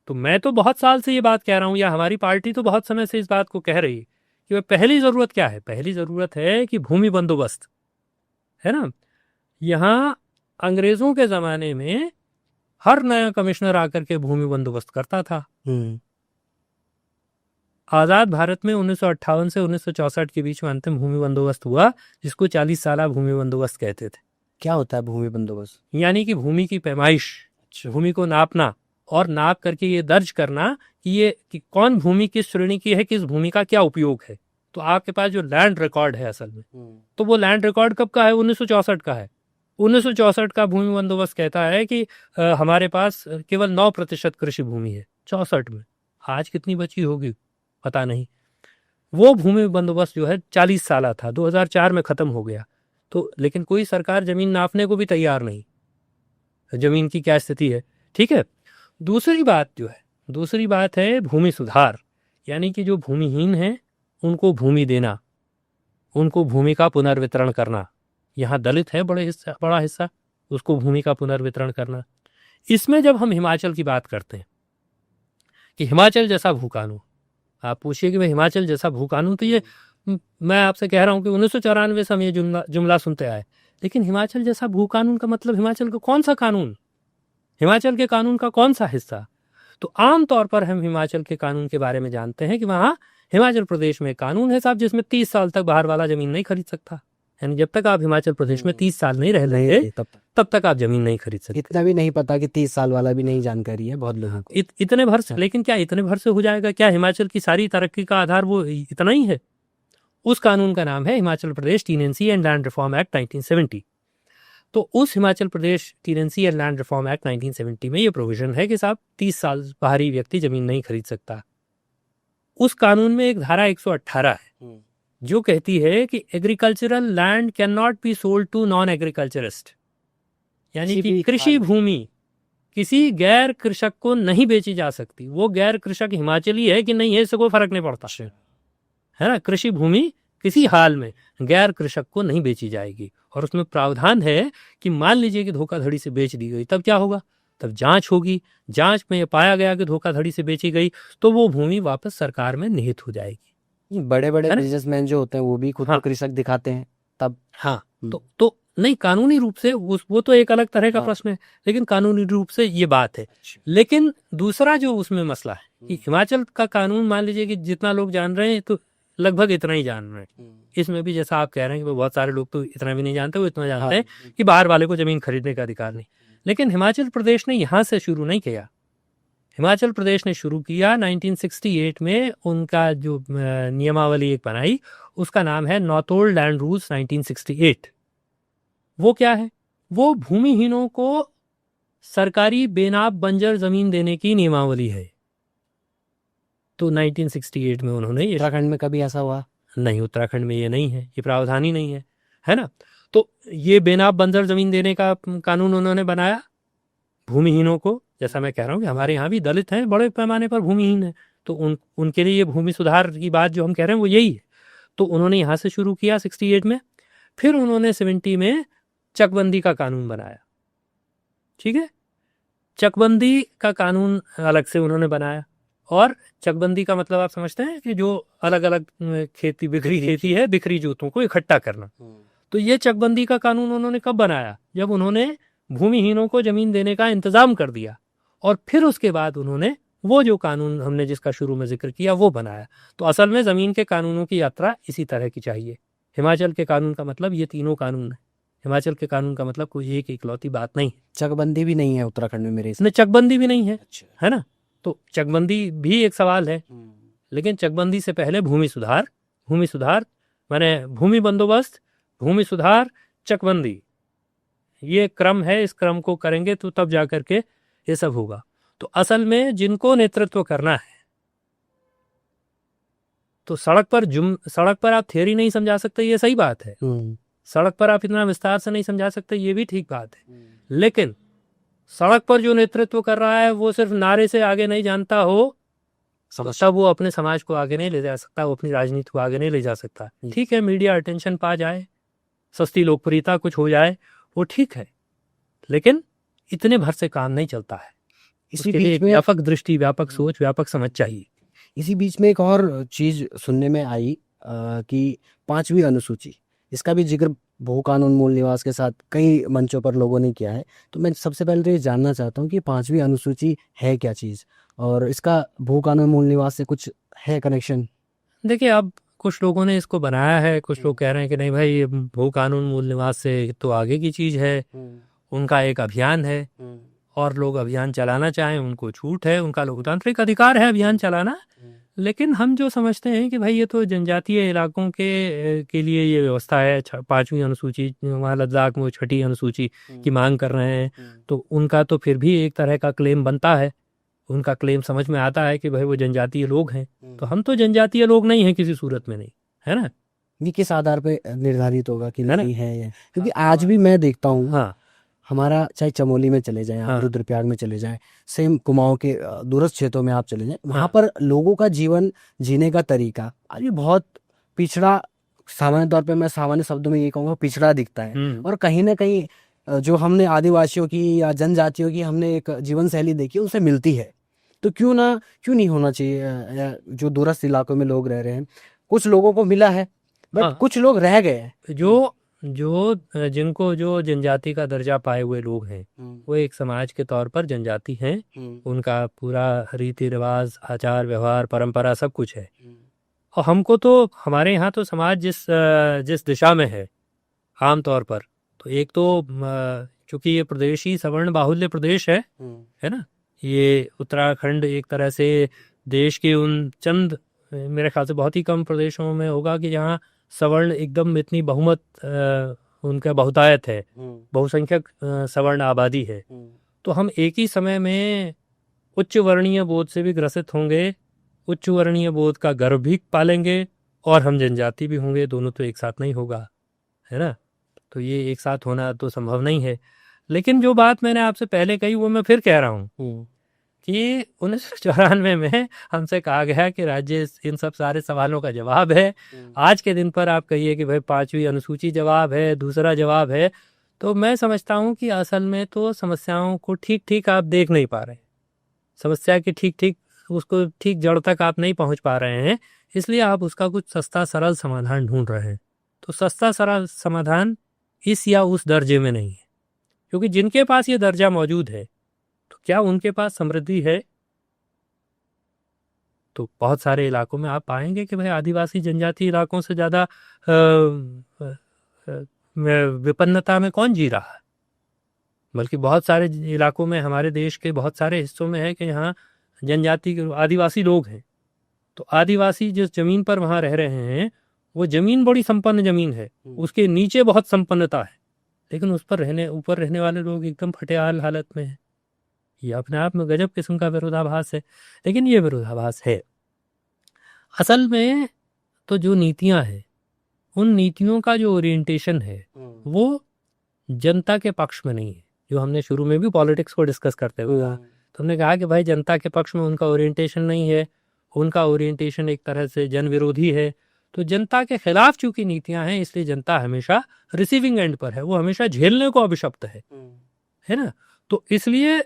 तो मैं तो बहुत साल से ये बात कह रहा हूं, या हमारी पार्टी तो बहुत समय से इस बात को कह रही है कि पहली जरूरत क्या है? पहली जरूरत है कि भूमि बंदोबस्त, है ना। यहां अंग्रेजों के जमाने में हर नया कमिश्नर आकर के भूमि बंदोबस्त करता था। आजाद भारत में 1958 से 1964 के बीच में अंतिम भूमि बंदोबस्त हुआ, जिसको 40 साला भूमि बंदोबस्त कहते थे। क्या होता है भूमि बंदोबस्त? यानी कि भूमि की पैमाइश, भूमि को नापना और नाप करके ये दर्ज करना कि कौन भूमि किस श्रेणी की है, किस भूमि का क्या उपयोग है। तो आपके पास जो लैंड रिकॉर्ड है असल में, तो वो लैंड रिकॉर्ड कब का है? 1964 का है। 1964 का भूमि बंदोबस्त कहता है कि हमारे पास केवल 9% कृषि भूमि है 64 में। आज कितनी बची होगी पता नहीं। वो भूमि बंदोबस्त जो है 40 साल था, 2004 में खत्म हो गया। तो लेकिन कोई सरकार जमीन नापने को भी तैयार नहीं, जमीन की क्या स्थिति है। ठीक है। दूसरी बात है भूमि सुधार, यानी कि जो भूमिहीन हैं उनको भूमि देना, उनको भूमि का पुनर्वितरण करना। यहाँ दलित है बड़ा हिस्सा, उसको भूमि का पुनर्वितरण करना। इसमें जब हम हिमाचल की बात करते हैं कि हिमाचल जैसा भू कानून, आप पूछिए कि भाई हिमाचल जैसा भू कानून, तो ये मैं आपसे कह रहा हूँ कि 1994 से हम ये जुमला सुनते आए, लेकिन हिमाचल जैसा भू कानून का मतलब हिमाचल का कौन सा कानून, हिमाचल के कानून का कौन सा हिस्सा? तो आम तौर पर हम हिमाचल के कानून के बारे में जानते हैं कि वहाँ हिमाचल प्रदेश में कानून है साहब, जिसमें 30 साल तक बाहर वाला जमीन नहीं खरीद सकता। यानी जब तक आप हिमाचल प्रदेश में 30 साल नहीं रह लेंगे तब तक आप जमीन नहीं खरीद सकते। इतना भी नहीं पता कि 30 साल वाला भी नहीं जानकारी है बहुत लोगों को। इतने भर से, लेकिन क्या इतने भर से हो जाएगा? क्या हिमाचल की सारी तरक्की का आधार वो इतना ही है? उस कानून का नाम है Himachal Pradesh tenancy and land reform act 1970। तो उस Himachal Pradesh tenancy and land reform act 1970 में ये प्रोविजन है कि साहब 30 साल बाहरी व्यक्ति जमीन नहीं खरीद सकता। उस कानून में एक धारा 118 है जो कहती है कि agricultural land can not be sold to non agriculturist, यानी कि कृषि भूमि किसी गैर कृषक को नहीं बेची जा सकती। वो गैर कृषक हिमाचली है कि नहीं है, इससे कोई फर्क नहीं पड़ता, है ना। कृषि भूमि किसी हाल में गैर कृषक को नहीं बेची जाएगी। और उसमें प्रावधान है कि मान लीजिए कि धोखाधड़ी से बेच दी गई, तब क्या होगा? तब जांच होगी, जांच में पाया गया कि धोखाधड़ी से बेची गई तो वो भूमि वापस सरकार में निहित हो जाएगी। बड़े बड़े बिजनेसमैन जो होते हैं वो भी खुद को कृषक दिखाते हैं तब। हाँ, तो नहीं, कानूनी रूप से वो तो एक अलग तरह का प्रश्न है, लेकिन कानूनी रूप से ये बात है। लेकिन दूसरा जो उसमें मसला है कि हिमाचल का कानून, मान लीजिए कि जितना लोग जान रहे हैं तो लगभग इतना ही जान रहे हैं। इसमें भी जैसा आप कह रहे हैं कि बहुत सारे लोग तो इतना भी नहीं जानते, वो इतना जानते हैं कि बाहर वाले को जमीन खरीदने का अधिकार नहीं। लेकिन हिमाचल प्रदेश ने यहाँ से शुरू नहीं किया। हिमाचल प्रदेश ने शुरू किया 1968 में, उनका जो नियमावली एक बनाई उसका नाम है नॉर्थोल्ड लैंड रूल्स 1968। वो क्या है? वो भूमिहीनों को सरकारी बेनाब बंजर जमीन देने की नियमावली है। तो 1968 में उन्होंने, उत्तराखंड में कभी ऐसा हुआ नहीं, उत्तराखंड में ये नहीं है, ये प्रावधान ही नहीं है ना। तो ये बेनाब बंजर जमीन देने का कानून उन्होंने बनाया भूमिहीनों को। जैसा मैं कह रहा हूँ कि हमारे यहाँ भी दलित हैं, बड़े पैमाने पर भूमिहीन है, तो उनके लिए ये भूमि सुधार की बात जो हम कह रहे हैं वो यही है। तो उन्होंने यहाँ से शुरू किया 68 में, फिर उन्होंने 70 में चकबंदी का कानून बनाया। ठीक है, चकबंदी का कानून अलग से उन्होंने बनाया। और चकबंदी का मतलब आप समझते हैं कि जो अलग अलग खेती, बिखरी खेती है, बिखरी जोतों को इकट्ठा करना। तो ये चकबंदी का कानून उन्होंने कब बनाया? जब उन्होंने भूमिहीनों को जमीन देने का इंतजाम कर दिया। और फिर उसके बाद उन्होंने वो जो कानून हमने जिसका शुरू में जिक्र किया वो बनाया। तो असल में जमीन के कानूनों की यात्रा इसी तरह की चाहिए। हिमाचल के कानून का मतलब ये तीनों कानून है। हिमाचल के कानून का मतलब कोई एक इकलौती बात नहीं। चकबंदी भी नहीं है उत्तराखंड में मेरे इसमें, चकबंदी भी नहीं है, है ना। तो चकबंदी भी एक सवाल है, लेकिन चकबंदी से पहले भूमि सुधार माने भूमि बंदोबस्त, भूमि सुधार, चकबंदी, ये क्रम है। इस क्रम को करेंगे तो तब जाकर के ये सब होगा। तो असल में जिनको नेतृत्व करना है, तो सड़क पर आप थियरी नहीं समझा सकते, ये सही बात है। सड़क पर आप इतना विस्तार से नहीं समझा सकते, ये भी ठीक बात है। लेकिन सड़क पर जो नेतृत्व कर रहा है वो सिर्फ नारे से आगे नहीं जानता हो, तब वो अपने समाज को आगे नहीं ले जा सकता, वो अपनी राजनीति को आगे नहीं ले जा सकता। ठीक है, मीडिया अटेंशन पा जाए, सस्ती लोकप्रियता कुछ हो जाए, वो ठीक है, लेकिन इतने भर से काम नहीं चलता है। इसी उसके लिए बीच में व्यापक दृष्टि, व्यापक सोच, व्यापक समझ चाहिए। इसी बीच में एक और चीज सुनने में आई कि 5वीं अनुसूची, इसका भी जिक्र भू कानून मूल निवास के साथ कई मंचों पर लोगों ने किया है। तो मैं सबसे पहले तो ये जानना चाहता हूँ कि 5वीं अनुसूची है क्या चीज़, और इसका भू कानून मूल निवास से कुछ है कनेक्शन? देखिए, अब कुछ लोगों ने इसको बनाया है, कुछ लोग कह रहे हैं कि नहीं भाई, भू कानून मूल निवास से तो आगे की चीज़ है, उनका एक अभियान है और लोग अभियान चलाना चाहें उनको छूट है, उनका लोकतांत्रिक अधिकार है अभियान चलाना। लेकिन हम जो समझते हैं कि भाई ये तो जनजातीय इलाकों के लिए ये व्यवस्था है। 5वीं अनुसूची, वहाँ लद्दाख में 6ठी अनुसूची की मांग कर रहे हैं, तो उनका तो फिर भी एक तरह का क्लेम बनता है। उनका क्लेम समझ में आता है कि भाई वो जनजातीय लोग हैं, तो हम तो जनजातीय लोग नहीं हैं किसी सूरत में, नहीं है ना। ये किस आधार पे निर्धारित होगा कि नहीं है ये? क्योंकि आज भी मैं देखता हूँ, हाँ, हमारा चाहे चमोली में चले जाएं, हाँ, रुद्रप्रयाग में चले जाएं, सेम कुमाऊं के दूरस्थ क्षेत्रों में आप चले जाएं, वहाँ पर लोगों का जीवन जीने का तरीका आज भी बहुत पिछड़ा, सामान्य तौर पे मैं सामान्य शब्दों में ये कहूँगा पिछड़ा दिखता है। और कहीं ना कहीं जो हमने आदिवासियों की या जनजातियों की हमने एक जीवन शैली देखी उससे मिलती है। तो क्यों नहीं होना चाहिए? जो दूरस्थ इलाकों में लोग रह रहे हैं, कुछ लोगों को मिला है बट हाँ। कुछ लोग रह गए हैं। जिनको जो जनजाति का दर्जा पाए हुए लोग हैं, वो एक समाज के तौर पर जनजाति हैं। उनका पूरा रीति रिवाज, आचार व्यवहार, परंपरा सब कुछ है। और हमको तो, हमारे यहाँ तो समाज जिस दिशा में है आम तौर पर, तो एक तो चूंकि ये प्रदेश ही सवर्ण बाहुल्य प्रदेश है ना। ये उत्तराखंड एक तरह से देश के उन चंद, मेरे ख्याल से बहुत ही कम प्रदेशों में होगा कि जहाँ सवर्ण एकदम इतनी बहुमत उनका बहुतायत है, बहुसंख्यक सवर्ण आबादी है। तो हम एक ही समय में उच्च वर्णीय बोध से भी ग्रसित होंगे, उच्च वर्णीय बोध का गर्व भी पालेंगे, और हम जनजाति भी होंगे। दोनों तो एक साथ नहीं होगा, है ना। तो ये एक साथ होना तो संभव नहीं है। लेकिन जो बात मैंने आपसे पहले कही वो मैं फिर कह रहा हूँ कि 1994 में हमसे कहा गया कि राज्य इन सब सारे सवालों का जवाब है। आज के दिन पर आप कहिए कि भाई 5वीं अनुसूची जवाब है, दूसरा जवाब है। तो मैं समझता हूँ कि असल में तो समस्याओं को ठीक ठीक आप देख नहीं पा रहे, समस्या की ठीक ठीक उसको ठीक जड़ तक आप नहीं पहुँच पा रहे हैं, इसलिए आप उसका कुछ सस्ता सरल समाधान ढूंढ रहे हैं। तो सस्ता सरल समाधान इस या उस दर्जे में नहीं है, क्योंकि जिनके पास ये दर्जा मौजूद है तो क्या उनके पास समृद्धि है? तो बहुत सारे इलाकों में आप पाएंगे कि भाई आदिवासी जनजाति इलाकों से ज़्यादा विपन्नता में कौन जी रहा है। बल्कि बहुत सारे इलाकों में, हमारे देश के बहुत सारे हिस्सों में है कि यहाँ जनजाति आदिवासी लोग हैं। तो आदिवासी जिस जमीन पर वहाँ रह रहे हैं वो जमीन बड़ी संपन्न जमीन है, उसके नीचे बहुत संपन्नता है, लेकिन उस पर ऊपर रहने वाले लोग एकदम फटेहाल हालत में हैं। ये अपने आप में गजब किस्म का विरोधाभास है। लेकिन ये विरोधाभास है, असल में तो जो नीतियां हैं, उन नीतियों का जो ओरिएंटेशन है वो जनता के पक्ष में नहीं है। जो हमने शुरू में भी पॉलिटिक्स को डिस्कस करते हुए कहा, तो हमने कहा कि भाई जनता के पक्ष में उनका ओरिएंटेशन नहीं है, उनका ओरिएंटेशन एक तरह से जन विरोधी है। तो जनता के खिलाफ चूंकि नीतियां हैं, इसलिए जनता हमेशा रिसीविंग एंड पर है, वो हमेशा झेलने को अभिशप्त है ना। तो इसलिए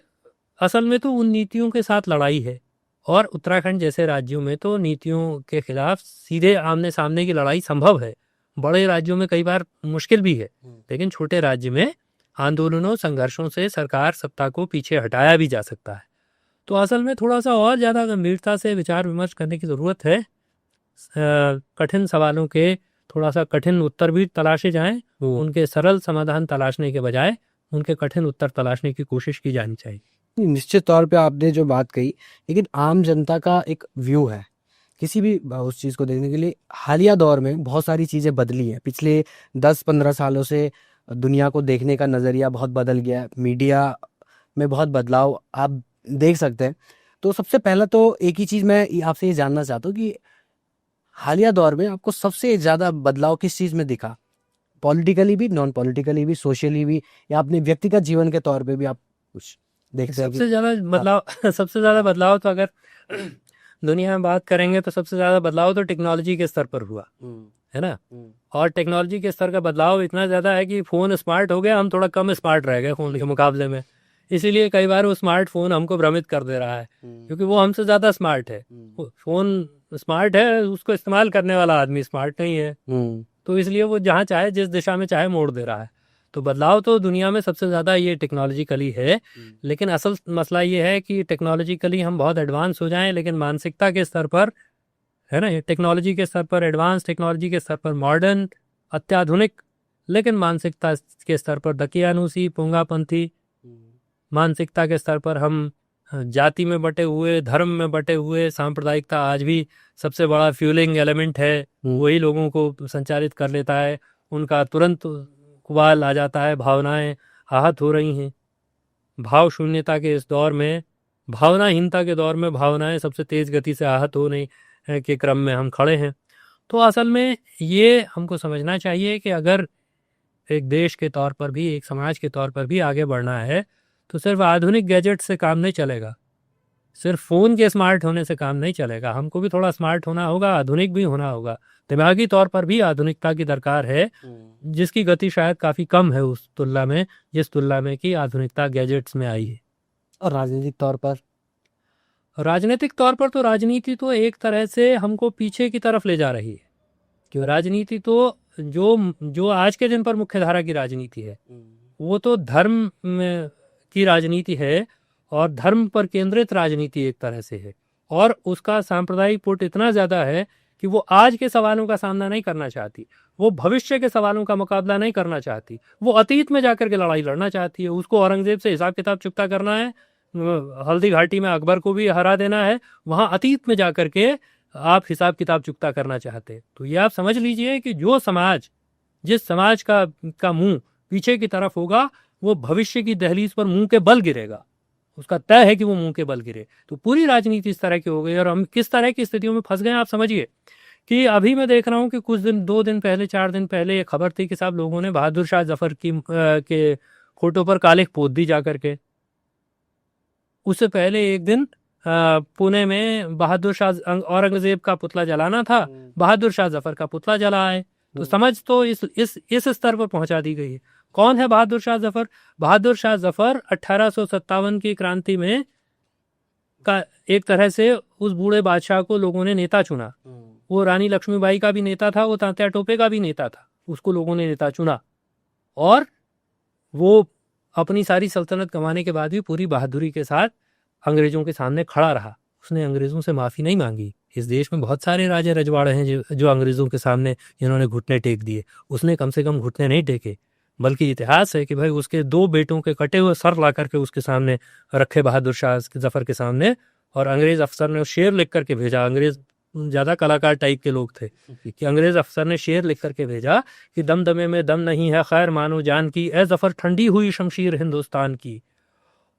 असल में तो उन नीतियों के साथ लड़ाई है। और उत्तराखंड जैसे राज्यों में तो नीतियों के खिलाफ सीधे आमने सामने की लड़ाई संभव है। बड़े राज्यों में कई बार मुश्किल भी है, लेकिन छोटे राज्य में आंदोलनों, संघर्षों से सरकार सत्ता को पीछे हटाया भी जा सकता है। तो असल में थोड़ा सा और ज़्यादा गंभीरता से विचार विमर्श करने की ज़रूरत है। कठिन सवालों के थोड़ा सा कठिन उत्तर भी तलाशे जाएं, उनके सरल समाधान तलाशने के बजाय उनके कठिन उत्तर तलाशने की कोशिश की जानी चाहिए। निश्चित तौर पे आपने जो बात कही, लेकिन आम जनता का एक व्यू है किसी भी उस चीज़ को देखने के लिए। हालिया दौर में बहुत सारी चीज़ें बदली हैं। पिछले 10-15 सालों से दुनिया को देखने का नज़रिया बहुत बदल गया है। मीडिया में बहुत बदलाव आप देख सकते हैं। तो सबसे पहला तो एक ही चीज़ मैं आपसे ये जानना चाहता हूँ कि हालिया दौर में आपको सबसे ज़्यादा बदलाव किस चीज़ में दिखा? पॉलिटिकली भी, नॉन पॉलिटिकली भी, सोशली भी, या अपने व्यक्तिगत जीवन के तौर पे भी आप कुछ देखते हैं? सबसे ज़्यादा बदलाव सबसे ज़्यादा बदलाव तो अगर दुनिया में बात करेंगे तो सबसे ज़्यादा बदलाव तो टेक्नोलॉजी के स्तर पर हुआ है ना। और टेक्नोलॉजी के स्तर का बदलाव इतना ज़्यादा है कि फ़ोन स्मार्ट हो गया, हम थोड़ा कम स्मार्ट रह गए फ़ोन के मुकाबले में। इसीलिए कई बार वो स्मार्टफोन हमको भ्रमित कर दे रहा है, क्योंकि वो हमसे ज़्यादा स्मार्ट है। फ़ोन स्मार्ट है, उसको इस्तेमाल करने वाला आदमी स्मार्ट नहीं है, तो इसलिए वो जहाँ चाहे जिस दिशा में चाहे मोड़ दे रहा है। तो बदलाव तो दुनिया में सबसे ज़्यादा ये टेक्नोलॉजिकली है। लेकिन असल मसला ये है कि टेक्नोलॉजिकली हम बहुत एडवांस हो जाएं, लेकिन मानसिकता के स्तर पर, है ना, टेक्नोलॉजी के स्तर पर एडवांस, टेक्नोलॉजी के स्तर पर मॉडर्न, अत्याधुनिक, लेकिन मानसिकता के स्तर पर दकियानूसी, पुंगापंथी, मानसिकता के स्तर पर हम जाति में बटे हुए, धर्म में बटे हुए। सांप्रदायिकता आज भी सबसे बड़ा फ्यूलिंग एलिमेंट है, वही लोगों को संचालित कर लेता है। उनका तुरंत कुवाल आ जाता है, भावनाएं आहत हो रही हैं। भाव शून्यता के इस दौर में, भावनाहीनता के दौर में भावनाएं सबसे तेज़ गति से आहत होने के क्रम में हम खड़े हैं। तो असल में ये हमको समझना चाहिए कि अगर एक देश के तौर पर भी, एक समाज के तौर पर भी आगे बढ़ना है तो सिर्फ आधुनिक गैजेट से काम नहीं चलेगा, सिर्फ फ़ोन के स्मार्ट होने से काम नहीं चलेगा। हमको भी थोड़ा स्मार्ट होना होगा, आधुनिक भी होना होगा। दिमागी तौर पर भी आधुनिकता की दरकार है, जिसकी गति शायद काफ़ी कम है उस तुलना में, जिस तुलना में कि आधुनिकता गैजेट्स में आई है। और राजनीतिक तौर पर? राजनीतिक तौर पर तो राजनीति तो एक तरह से हमको पीछे की तरफ ले जा रही है, क्यों राजनीति तो जो आज के दिन पर मुख्य धारा की राजनीति है वो तो धर्म की राजनीति है, और धर्म पर केंद्रित राजनीति एक तरह से है, और उसका सांप्रदायिक पुट इतना ज़्यादा है कि वो आज के सवालों का सामना नहीं करना चाहती, वो भविष्य के सवालों का मुकाबला नहीं करना चाहती, वो अतीत में जाकर के लड़ाई लड़ना चाहती है। उसको औरंगजेब से हिसाब किताब चुकता करना है, हल्दी घाटी में अकबर को भी हरा देना है, वहाँ अतीत में जाकर के आप हिसाब किताब चुकता करना चाहते हैं। तो ये आप समझ लीजिए कि जो समाज, जिस समाज का मुंह पीछे की तरफ होगा, वो भविष्य की दहलीज पर मुंह के बल गिरेगा, उसका तय है कि वो मुंह के बल गिरे। तो पूरी राजनीति इस तरह की हो गई, और हम किस तरह की स्थितियों में फंस गए आप समझिए कि अभी मैं देख रहा हूँ कि कुछ दिन, 2 दिन पहले, 4 दिन पहले ये खबर थी कि साहब लोगों ने बहादुर शाह जफर के फोटो पर कालिख पोत दी जा करके। उससे पहले एक दिन पुणे में बहादुर शाह, औरंगजेब का पुतला जलाना था, बहादुर शाह जफर का पुतला जलाए। तो समझ तो इस स्तर पर पहुंचा दी गई है। कौन है बहादुर शाह जफर? बहादुर शाह जफर 1857 की क्रांति में का एक तरह से उस बूढ़े बादशाह को लोगों ने नेता चुना। वो रानी लक्ष्मीबाई का भी नेता था, वो तात्या टोपे का भी नेता था, उसको लोगों ने नेता चुना, और वो अपनी सारी सल्तनत गंवाने के बाद भी पूरी बहादुरी के साथ अंग्रेजों के सामने खड़ा रहा। उसने अंग्रेजों से माफ़ी नहीं मांगी। इस देश में बहुत सारे राजे रजवाड़े हैं जो अंग्रेजों के सामने जिन्होंने घुटने टेक दिए, उसने कम से कम घुटने नहीं टेके। बल्कि इतिहास है कि भाई उसके 2 बेटों के कटे हुए सर ला करके उसके सामने रखे बहादुर शाह जफर के सामने, और अंग्रेज अफसर ने शेर लिख करके भेजा। अंग्रेज ज़्यादा कलाकार टाइप के लोग थे कि अंग्रेज अफसर ने शेर लिख करके भेजा कि दमदमे में दम नहीं है, खैर मानो जान की, ए जफर ठंडी हुई शमशीर हिंदुस्तान की।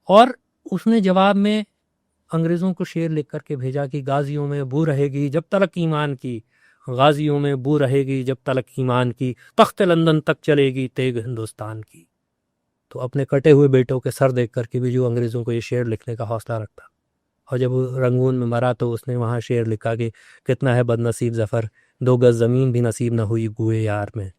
और उसने जवाब में अंग्रेज़ों को शेर लिख करके भेजा कि गाजियों में बू रहेगी जब तलक ईमान की, गाजियों में बू रहेगी जब तलक ईमान की, तख्त लंदन तक चलेगी तेग हिंदुस्तान की। तो अपने कटे हुए बेटों के सर देख करके भी जो अंग्रेज़ों को ये शेर लिखने का हौसला रखता, और जब वो रंगून में मरा तो उसने वहाँ शेर लिखा कि कितना है बदनसीब जफ़र, 2 गज ज़मीन भी नसीब न हुई गुए यार में।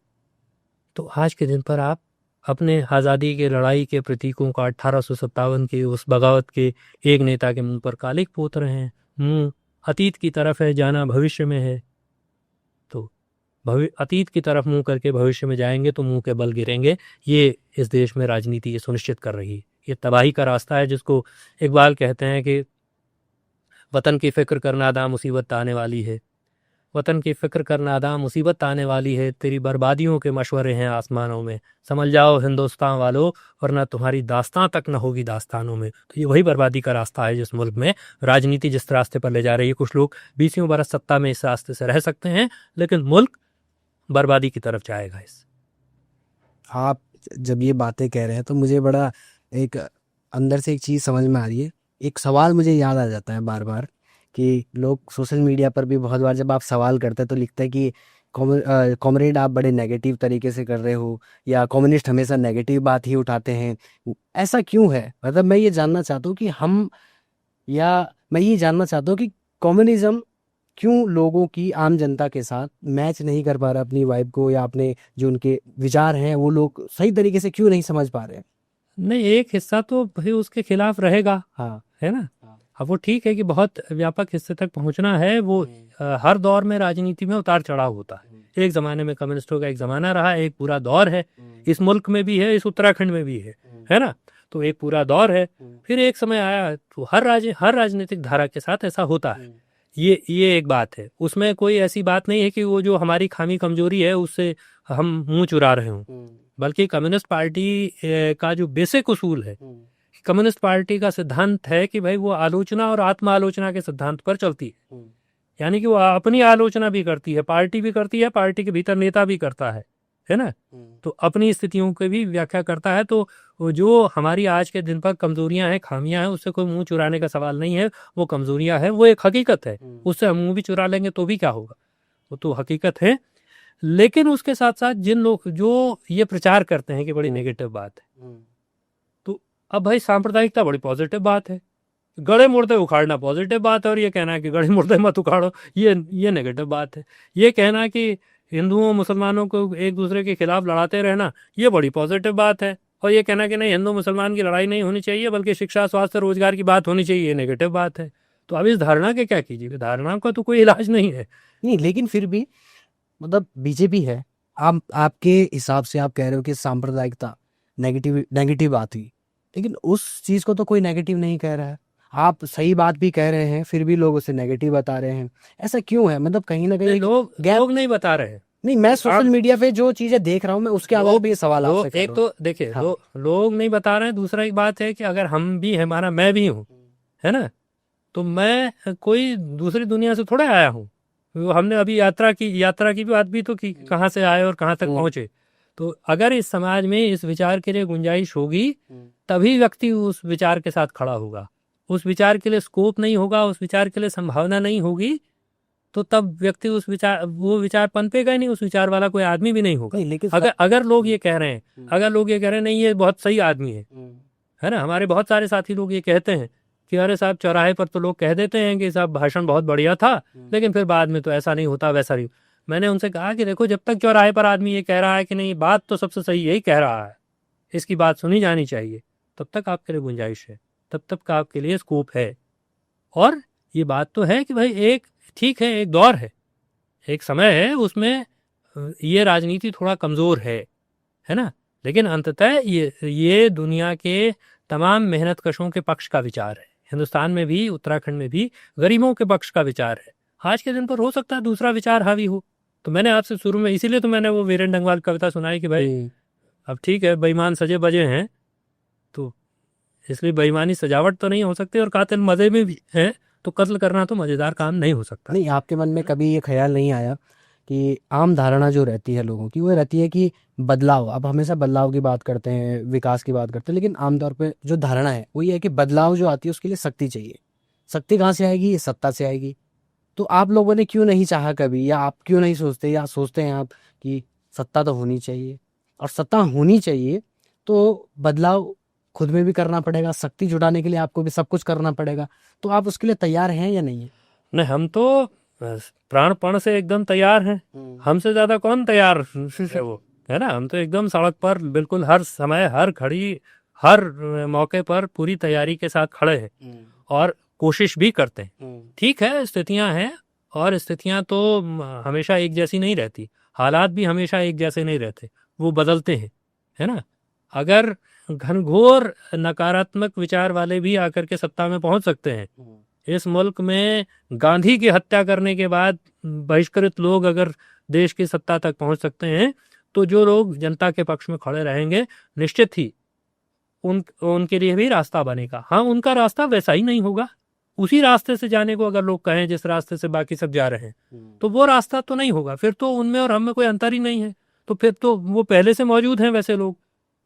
तो आज के दिन पर आप अपने आज़ादी के लड़ाई के प्रतीकों का 1857 के उस बगावत के एक नेता के मुंह पर कालिख पोत रहे हैं। मुंह अतीत की तरफ है, जाना भविष्य में है। तो अतीत की तरफ मुंह करके भविष्य में जाएंगे तो मुंह के बल गिरेंगे। ये इस देश में राजनीति ये सुनिश्चित कर रही है। ये तबाही का रास्ता है, जिसको इकबाल कहते हैं कि वतन की फ़िक्र करना दा मुसीबत आने वाली है, वतन की फ़िक्र करना दा मुसीबत आने वाली है, तेरी बर्बादियों के मशवरे हैं आसमानों में, समझ जाओ हिंदुस्तान वालों वरना तुम्हारी दास्तां तक न होगी दास्तानों में। तो ये वही बर्बादी का रास्ता है जिस मुल्क में राजनीति जिस रास्ते पर ले जा रही है। कुछ लोग 20 बरस सत्ता में इस रास्ते से रह सकते हैं, लेकिन मुल्क बर्बादी की तरफ जाएगा। इस आप जब ये बातें कह रहे हैं तो मुझे बड़ा एक अंदर से एक चीज़ समझ में आ रही है। एक सवाल मुझे याद आ जाता है बार बार कि लोग सोशल मीडिया पर भी बहुत बार जब आप सवाल करते हैं तो लिखते हैं कि कॉमरेड आप बड़े नेगेटिव तरीके से कर रहे हो, या कम्युनिस्ट हमेशा नेगेटिव बात ही उठाते हैं। ऐसा क्यों है? मतलब मैं ये जानना चाहता हूँ कि मैं ये जानना चाहता हूँ कि कम्युनिज्म क्यों लोगों की, आम जनता के साथ मैच नहीं कर पा रहा अपनी वाइब को, या अपने जो उनके विचार हैं वो लोग सही तरीके से क्यों नहीं समझ पा रहे हैं? नहीं, एक हिस्सा तो भाई उसके खिलाफ रहेगा, हाँ, है ना। अब वो ठीक है कि बहुत व्यापक हिस्से तक पहुंचना है, वो हर दौर में राजनीति में उतार चढ़ाव होता है। एक ज़माने में कम्युनिस्टों का एक ज़माना रहा, एक पूरा दौर है, इस मुल्क में भी है, इस उत्तराखंड में भी है ना। तो एक पूरा दौर है, फिर एक समय आया तो हर राजनीतिक धारा के साथ ऐसा होता है। ये एक बात है, उसमें कोई ऐसी बात नहीं है कि वो जो हमारी खामी कमजोरी है उससे हम मुंह चुरा रहे हों। बल्कि कम्युनिस्ट पार्टी का जो बेसिक उसूल है, कम्युनिस्ट पार्टी का सिद्धांत है कि भाई वो आलोचना और आत्म आलोचना के सिद्धांत पर चलती है। यानी कि वो अपनी आलोचना भी करती है, पार्टी भी करती है, पार्टी के भीतर नेता भी करता है ना। तो अपनी स्थितियों की भी व्याख्या करता है। तो जो हमारी आज के दिन पर कमजोरियां हैं, खामियां हैं, उससे कोई मुंह चुराने का सवाल नहीं है। वो कमजोरियां हैं, वो एक हकीकत है, उससे हम मुंह भी चुरा लेंगे तो भी क्या होगा, वो तो हकीकत है। लेकिन उसके साथ साथ जिन लोग जो ये प्रचार करते हैं कि बड़ी नेगेटिव बात है, तो अब भाई सांप्रदायिकता बड़ी पॉजिटिव बात है, गड़े मुर्दे उखाड़ना पॉजिटिव बात है, और ये कहना कि गड़े मुर्दे मत उखाड़ो ये नेगेटिव बात है। ये कहना कि हिंदुओं मुसलमानों को एक दूसरे के खिलाफ लड़ाते रहना ये बड़ी पॉजिटिव बात है, और ये कहना कि नहीं हिंदू मुसलमान की लड़ाई नहीं होनी चाहिए बल्कि शिक्षा, स्वास्थ्य, रोजगार की बात होनी चाहिए, ये नेगेटिव बात है। तो अब इस धारणा के क्या कीजिएगा, धारणा का तो कोई इलाज नहीं है। नहीं, लेकिन फिर भी मतलब बीजेपी है, आप आपके हिसाब से आप कह रहे हो कि सांप्रदायिकता नेगेटिव नेगेटिव बात हुई, लेकिन उस चीज़ को तो कोई नेगेटिव नहीं कह रहा है। आप सही बात भी कह रहे हैं, फिर भी लोग उसे नेगेटिव बता रहे हैं। ऐसा क्यों है? मतलब कहीं ना कहीं लोग गैप लोग नहीं बता रहे हैं। नहीं, मैं सोशल मीडिया पे जो चीज़ें देख रहा हूँ, मैं उसके अलावा भी ये सवाल आपसे कर एक रहा हूँ। तो देखिए, हाँ। लोग नहीं बता रहे हैं। दूसरा एक बात है कि अगर हम भी है, माना मैं भी हूँ, है ना, तो मैं कोई दूसरी दुनिया से थोड़ा आया हूँ। वो हमने अभी यात्रा की बात भी तो की, कहाँ से आए और कहाँ तक पहुँचे। तो अगर इस समाज में इस विचार के लिए गुंजाइश होगी, तभी व्यक्ति उस विचार के साथ खड़ा होगा। उस विचार के लिए स्कोप नहीं होगा, उस विचार के लिए संभावना नहीं होगी, तो तब व्यक्ति वो विचार पनपेगा ही नहीं, उस विचार वाला कोई आदमी भी नहीं होगा। नहीं, लेकिन अगर लोग ये कह रहे हैं, अगर लोग ये कह रहे हैं नहीं ये बहुत सही आदमी है ना, हमारे बहुत सारे साथी लोग ये कहते हैं कि अरे साहब, चौराहे पर तो लोग कह देते हैं कि साहब भाषण बहुत बढ़िया था, लेकिन फिर बाद में तो ऐसा नहीं होता, वैसा नहीं। मैंने उनसे कहा कि देखो, जब तक चौराहे पर आदमी ये कह रहा है कि नहीं बात तो सबसे सही यही कह रहा है, इसकी बात सुनी जानी चाहिए, तब तक आपके लिए गुंजाइश है, तब तक आपके लिए स्कोप है। और ये बात तो है कि भाई एक ठीक है, एक दौर है, एक समय है, उसमें ये राजनीति थोड़ा कमज़ोर है ना, लेकिन अंततः ये दुनिया के तमाम मेहनतकशों के पक्ष का विचार है। हिंदुस्तान में भी, उत्तराखंड में भी गरीबों के पक्ष का विचार है। आज के दिन पर हो सकता है दूसरा विचार हावी हो। तो मैंने आपसे शुरू में इसीलिए तो मैंने वो वीरेंद्र डंगवाल कविता सुनाई कि भाई अब ठीक है, बेईमान सजे बजे हैं, तो इसलिए बेईमानी सजावट तो नहीं हो सकती, और कातिल मज़े में भी है, तो कत्ल करना तो मज़ेदार काम नहीं हो सकता। नहीं, आपके मन में कभी ये ख्याल नहीं आया कि आम धारणा जो रहती है लोगों की, वो रहती है कि बदलाव, अब हमेशा बदलाव की बात करते हैं, विकास की बात करते हैं, लेकिन आमतौर पे जो धारणा है वो ये है कि बदलाव जो आती है उसके लिए शक्ति चाहिए। शक्ति कहाँ से आएगी? ये सत्ता से आएगी। तो आप लोगों ने क्यों नहीं चाहा कभी, या आप क्यों नहीं सोचते, या सोचते हैं आप कि सत्ता तो होनी चाहिए, और सत्ता होनी चाहिए तो बदलाव खुद में भी करना पड़ेगा, शक्ति जुटाने के लिए आपको भी सब कुछ करना पड़ेगा। तो आप उसके लिए तैयार हैं या नहीं है? नहीं, हम तो प्राणपण से एकदम तैयार हैं। हमसे ज्यादा कौन तैयार है वो, है ना। हम तो एकदम सड़क पर बिल्कुल हर समय, हर घड़ी, हर मौके पर पूरी तैयारी के साथ खड़े हैं और कोशिश भी करते हैं। ठीक है, स्थितियां हैं, और स्थितियां तो हमेशा एक जैसी नहीं रहती, हालात भी हमेशा एक जैसे नहीं रहते, वो बदलते हैं, है ना। अगर घनघोर नकारात्मक विचार वाले भी आकर के सत्ता में पहुंच सकते हैं, इस मुल्क में गांधी की हत्या करने के बाद बहिष्कृत लोग अगर देश की सत्ता तक पहुंच सकते हैं, तो जो लोग जनता के पक्ष में खड़े रहेंगे, निश्चित ही उनके लिए भी रास्ता बनेगा। हाँ, उनका रास्ता वैसा ही नहीं होगा। उसी रास्ते से जाने को अगर लोग कहें जिस रास्ते से बाकी सब जा रहे हैं, तो वो रास्ता तो नहीं होगा। फिर तो उनमें और हम में कोई अंतर ही नहीं है, तो फिर तो वो पहले से मौजूद हैं वैसे लोग।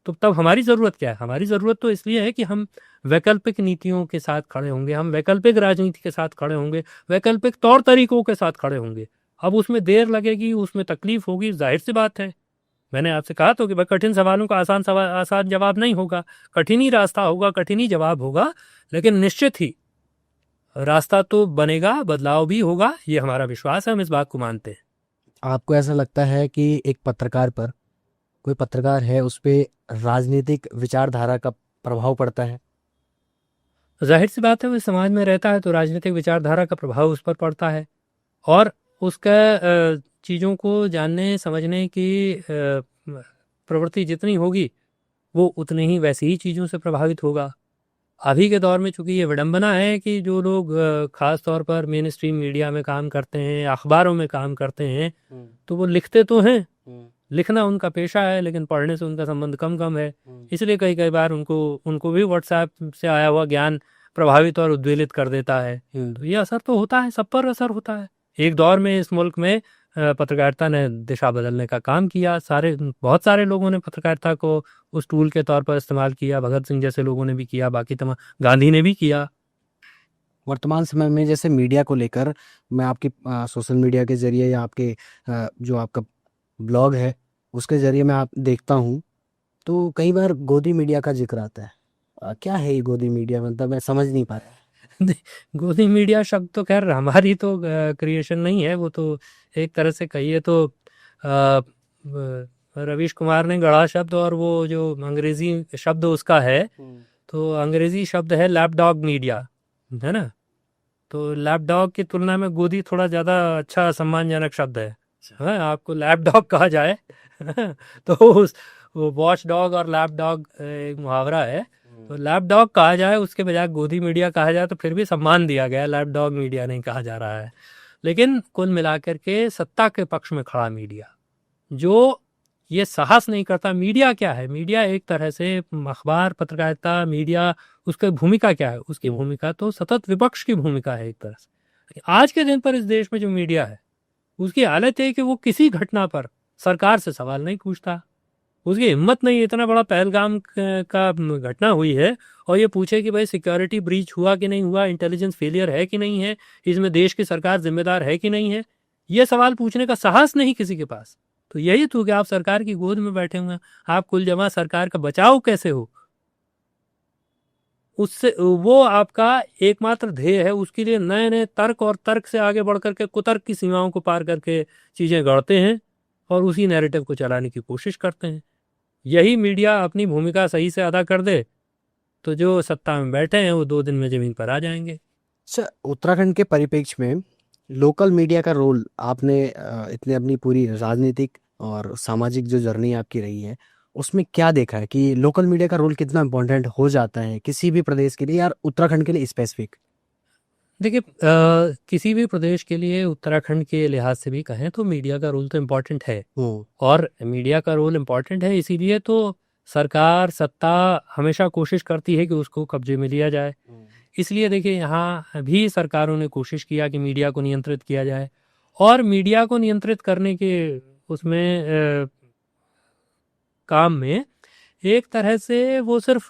तो तब हमारी ज़रूरत क्या है? हमारी ज़रूरत तो इसलिए है कि हम वैकल्पिक नीतियों के साथ खड़े होंगे, हम वैकल्पिक राजनीति के साथ खड़े होंगे, वैकल्पिक तौर तरीकों के साथ खड़े होंगे। अब उसमें देर लगेगी, उसमें तकलीफ होगी, जाहिर सी बात है। मैंने आपसे कहा तो कि भाई कठिन सवालों का आसान जवाब नहीं होगा, कठिन ही रास्ता होगा, कठिन ही जवाब होगा, लेकिन निश्चित ही रास्ता तो बनेगा, बदलाव भी होगा, ये हमारा विश्वास है, हम इस बात को मानते हैं। आपको ऐसा लगता है कि एक पत्रकार पर, कोई पत्रकार है, उस पर राजनीतिक विचारधारा का प्रभाव पड़ता है? जाहिर सी बात है, वो समाज में रहता है तो राजनीतिक विचारधारा का प्रभाव उस पर पड़ता है, और उसका चीज़ों को जानने समझने की प्रवृत्ति जितनी होगी, वो उतनी ही वैसी ही चीज़ों से प्रभावित होगा। अभी के दौर में चूंकि ये विडंबना है कि जो लोग ख़ास तौर पर मेन स्ट्रीम मीडिया में काम करते हैं, अखबारों में काम करते हैं, तो वो लिखते तो हैं, लिखना उनका पेशा है, लेकिन पढ़ने से उनका संबंध कम है। इसलिए कई बार उनको भी व्हाट्सएप से आया हुआ ज्ञान प्रभावित और उद्वेलित कर देता है। तो ये असर तो होता है, सब पर असर होता है। एक दौर में इस मुल्क में पत्रकारिता ने दिशा बदलने का काम किया। बहुत सारे लोगों ने पत्रकारिता को उस टूल के तौर पर इस्तेमाल किया। भगत सिंह जैसे लोगों ने भी किया, बाकी तमाम, गांधी ने भी किया। वर्तमान समय में जैसे मीडिया को लेकर, मैं आपकी सोशल मीडिया के जरिए या आपके जो आपका ब्लॉग है उसके ज़रिए मैं आप देखता हूँ, तो कई बार गोदी मीडिया का जिक्र आता है। क्या है ये गोदी मीडिया? मतलब मैं समझ नहीं पा रहा। गोदी मीडिया शब्द तो खैर हमारी तो क्रिएशन नहीं है, वो तो एक तरह से कहिए तो रवीश कुमार ने गढ़ा शब्द, और वो जो अंग्रेजी शब्द उसका है, तो अंग्रेजी शब्द है लैपडॉग मीडिया, है ना। तो लैप डॉग की तुलना में गोदी थोड़ा ज़्यादा अच्छा सम्मानजनक शब्द है। हाँ, आपको लैप डॉग कहा जाए तो वो वॉच डॉग और लैप डॉग एक मुहावरा है, तो लैप डॉग कहा जाए उसके बजाय गोदी मीडिया कहा जाए तो फिर भी सम्मान दिया गया, लैप डॉग मीडिया नहीं कहा जा रहा है। लेकिन कुल मिलाकर के सत्ता के पक्ष में खड़ा मीडिया जो ये साहस नहीं करता। मीडिया क्या है? मीडिया एक तरह से अखबार, पत्रकारिता, मीडिया, उसकी भूमिका क्या है? उसकी भूमिका तो सतत विपक्ष की भूमिका है एक तरह से। आज के दिन पर इस देश में जो मीडिया है उसकी हालत है कि वो किसी घटना पर सरकार से सवाल नहीं पूछता। उसकी हिम्मत नहीं, इतना बड़ा पहलगाम का घटना हुई है और ये पूछे कि भाई सिक्योरिटी ब्रीच हुआ कि नहीं हुआ, इंटेलिजेंस फेलियर है कि नहीं है, इसमें देश की सरकार जिम्मेदार है कि नहीं है, ये सवाल पूछने का साहस नहीं किसी के पास। तो यही तो कि आप सरकार की गोद में बैठे हुए हैं, आप कुल जमा सरकार का बचाव कैसे हो, उससे वो आपका एकमात्र ध्येय है। उसके लिए नए नए तर्क और तर्क से आगे बढ़ करके कुतर्क की सीमाओं को पार करके चीज़ें गढ़ते हैं और उसी नैरेटिव को चलाने की कोशिश करते हैं। यही मीडिया अपनी भूमिका सही से अदा कर दे तो जो सत्ता में बैठे हैं वो 2 दिन में जमीन पर आ जाएंगे। अच्छा, उत्तराखंड के परिप्रेक्ष्य में लोकल मीडिया का रोल आपने इतने अपनी पूरी राजनीतिक और सामाजिक जो जर्नी आपकी रही है उसमें क्या देखा है कि लोकल मीडिया का रोल कितना इम्पोर्टेंट हो जाता है किसी भी प्रदेश के लिए, यार उत्तराखंड के लिए स्पेसिफिक? देखिए, किसी भी प्रदेश के लिए उत्तराखंड के लिहाज से भी कहें तो मीडिया का रोल तो इम्पोर्टेंट है। और मीडिया का रोल इम्पोर्टेंट है इसीलिए तो सरकार, सत्ता हमेशा कोशिश करती है कि उसको कब्जे में लिया जाए। इसलिए देखिए, यहाँ भी सरकारों ने कोशिश किया कि मीडिया को नियंत्रित किया जाए और मीडिया को नियंत्रित करने के उसमें काम में एक तरह से वो सिर्फ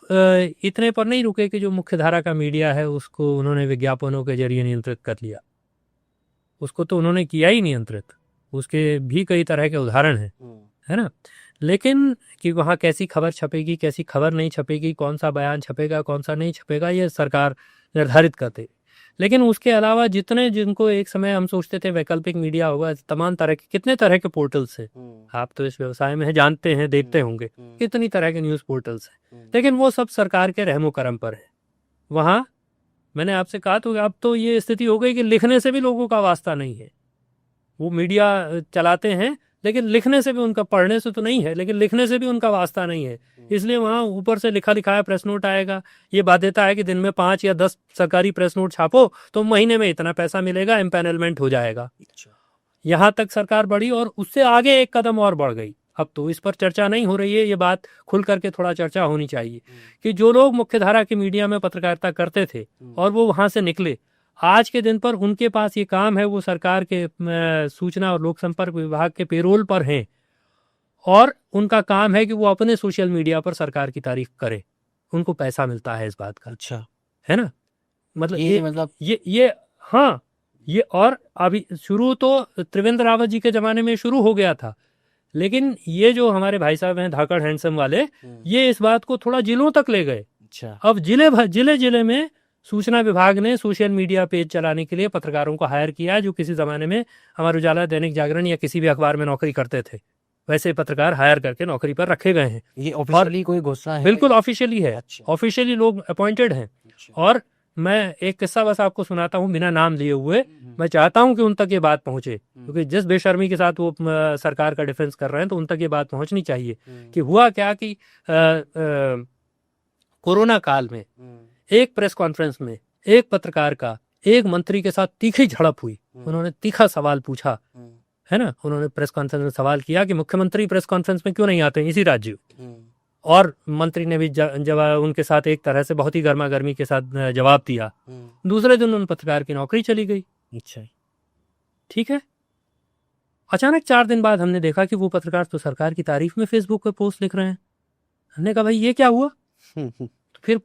इतने पर नहीं रुके कि जो मुख्यधारा का मीडिया है उसको उन्होंने विज्ञापनों के जरिए नियंत्रित कर लिया। उसको तो उन्होंने किया ही नियंत्रित, उसके भी कई तरह के उदाहरण हैं, है ना। लेकिन कि वहाँ कैसी खबर छपेगी, कैसी खबर नहीं छपेगी, कौन सा बयान छपेगा, कौन सा नहीं छपेगा, ये सरकार निर्धारित करते। लेकिन उसके अलावा जितने, जिनको एक समय हम सोचते थे वैकल्पिक मीडिया होगा, तमाम तरह के, कितने तरह के पोर्टल्स हैं, आप तो इस व्यवसाय में हैं, जानते हैं, देखते होंगे कितनी तरह के न्यूज़ पोर्टल्स हैं, लेकिन वो सब सरकार के रहमो करम पर है। वहाँ मैंने आपसे कहा तो अब तो ये स्थिति हो गई कि लिखने से भी लोगों का वास्ता नहीं है। वो मीडिया चलाते हैं लेकिन लिखने से भी उनका, पढ़ने से तो नहीं है लेकिन लिखने से भी उनका वास्ता नहीं है। इसलिए वहाँ ऊपर से लिखा लिखाया प्रेस नोट आएगा, ये बाध्यता है कि दिन में 5 या 10 सरकारी प्रेस नोट छापो तो महीने में इतना पैसा मिलेगा, एम्पैनलमेंट हो जाएगा। यहाँ तक सरकार बढ़ी और उससे आगे एक कदम और बढ़ गई। अब तो इस पर चर्चा नहीं हो रही है, ये बात खुल करके थोड़ा चर्चा होनी चाहिए कि जो लोग मुख्यधारा की मीडिया में पत्रकारिता करते थे और वो वहाँ से निकले, आज के दिन पर उनके पास ये काम है, वो सरकार के सूचना और लोक संपर्क विभाग के पेरोल पर हैं और उनका काम है कि वो अपने सोशल मीडिया पर सरकार की तारीफ करें, उनको पैसा मिलता है इस बात का। अच्छा, है ना, मतलब ये हाँ, ये और अभी शुरू तो त्रिवेंद्र रावत जी के ज़माने में शुरू हो गया था, लेकिन ये जो हमारे भाई साहब हैं धाकड़ हैंडसम वाले, ये इस बात को थोड़ा जिलों तक ले गए। अच्छा, अब जिले में सूचना विभाग ने सोशल मीडिया पेज चलाने के लिए पत्रकारों को हायर किया, जो किसी ज़माने में हमारे उजाला, दैनिक जागरण या किसी भी अखबार में नौकरी करते थे, वैसे पत्रकार हायर करके नौकरी पर रखे गए हैं। ये ऑफिशियली कोई घोषणा है? बिल्कुल ऑफिशियली है, अच्छा। ऑफिशियली लोग अपॉइंटेड हैं। और मैं एक किस्सा बस आपको सुनाता हूँ बिना नाम लिए हुए, मैं चाहता हूँ कि उन तक ये बात पहुँचे, क्योंकि जिस बेशर्मी के साथ वो सरकार का डिफेंस कर रहे हैं तो उन तक ये बात पहुँचनी चाहिए कि हुआ क्या कि कोरोना काल में एक प्रेस कॉन्फ्रेंस में एक पत्रकार का एक मंत्री के साथ तीखी झड़प हुई। उन्होंने तीखा सवाल पूछा, है ना, उन्होंने प्रेस कॉन्फ्रेंस में सवाल किया कि मुख्यमंत्री प्रेस कॉन्फ्रेंस में क्यों नहीं आते हैं इसी राज्य, और मंत्री ने भी जवाब उनके साथ एक तरह से बहुत ही गर्मा गर्मी के साथ जवाब दिया। दूसरे दिन उन पत्रकार की नौकरी चली गई। अच्छा, ठीक है। अचानक 4 दिन बाद हमने देखा कि वो पत्रकार तो सरकार की तारीफ में फेसबुक पर पोस्ट लिख रहे हैं। हमने कहा भाई ये क्या हुआ? तो फिर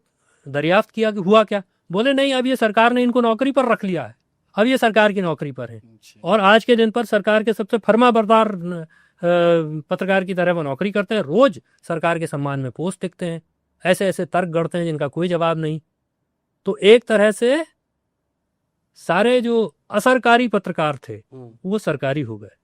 दरियाफ्त किया कि हुआ क्या। बोले नहीं, अब ये सरकार ने इनको नौकरी पर रख लिया है, अब ये सरकार की नौकरी पर है और आज के दिन पर सरकार के सबसे फर्माबरदार पत्रकार की तरह वो नौकरी करते हैं, रोज सरकार के सम्मान में पोस्ट लिखते हैं, ऐसे ऐसे तर्क गढ़ते हैं जिनका कोई जवाब नहीं। तो एक तरह से सारे जो असरकारी पत्रकार थे वो सरकारी हो गए।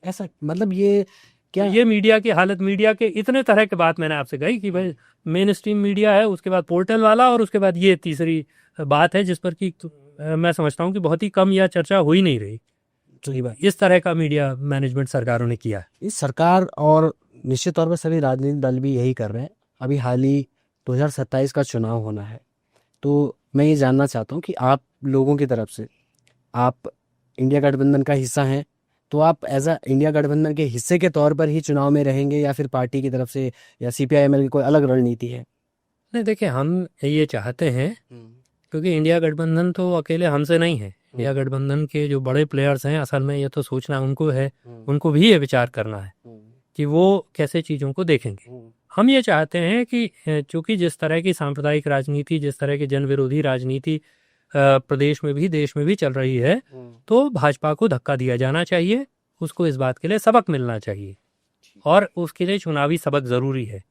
ऐसा मतलब ये क्या ये मीडिया की हालत, मीडिया के इतने तरह की बात मैंने आपसे कही कि भाई मेन स्ट्रीम मीडिया है, उसके बाद पोर्टल वाला, और उसके बाद ये तीसरी बात है जिस पर कि मैं समझता हूँ कि बहुत ही कम या चर्चा हो ही नहीं रही। सही बात। इस तरह का मीडिया मैनेजमेंट सरकारों ने किया है। इस सरकार और निश्चित तौर पर सभी राजनीतिक दल भी यही कर रहे हैं। अभी हाल ही 2027 का चुनाव होना है, तो मैं ये जानना चाहता हूँ कि आप लोगों की तरफ से, आप इंडिया गठबंधन का हिस्सा हैं, तो आप एज अ इंडिया गठबंधन के हिस्से के तौर पर ही चुनाव में रहेंगे या फिर पार्टी की तरफ से या CPI-ML की कोई अलग रणनीति है? नहीं, देखिए, हम ये चाहते हैं, क्योंकि इंडिया गठबंधन तो अकेले हमसे नहीं है। इंडिया गठबंधन के जो बड़े प्लेयर्स हैं, असल में ये तो सोचना उनको है, उनको भी ये विचार करना है कि वो कैसे चीज़ों को देखेंगे। हम ये चाहते हैं कि चूंकि जिस तरह की सांप्रदायिक राजनीति, जिस तरह की जन विरोधी राजनीति प्रदेश में भी देश में भी चल रही है, तो भाजपा को धक्का दिया जाना चाहिए, उसको इस बात के लिए सबक मिलना चाहिए, और उसके लिए चुनावी सबक ज़रूरी है,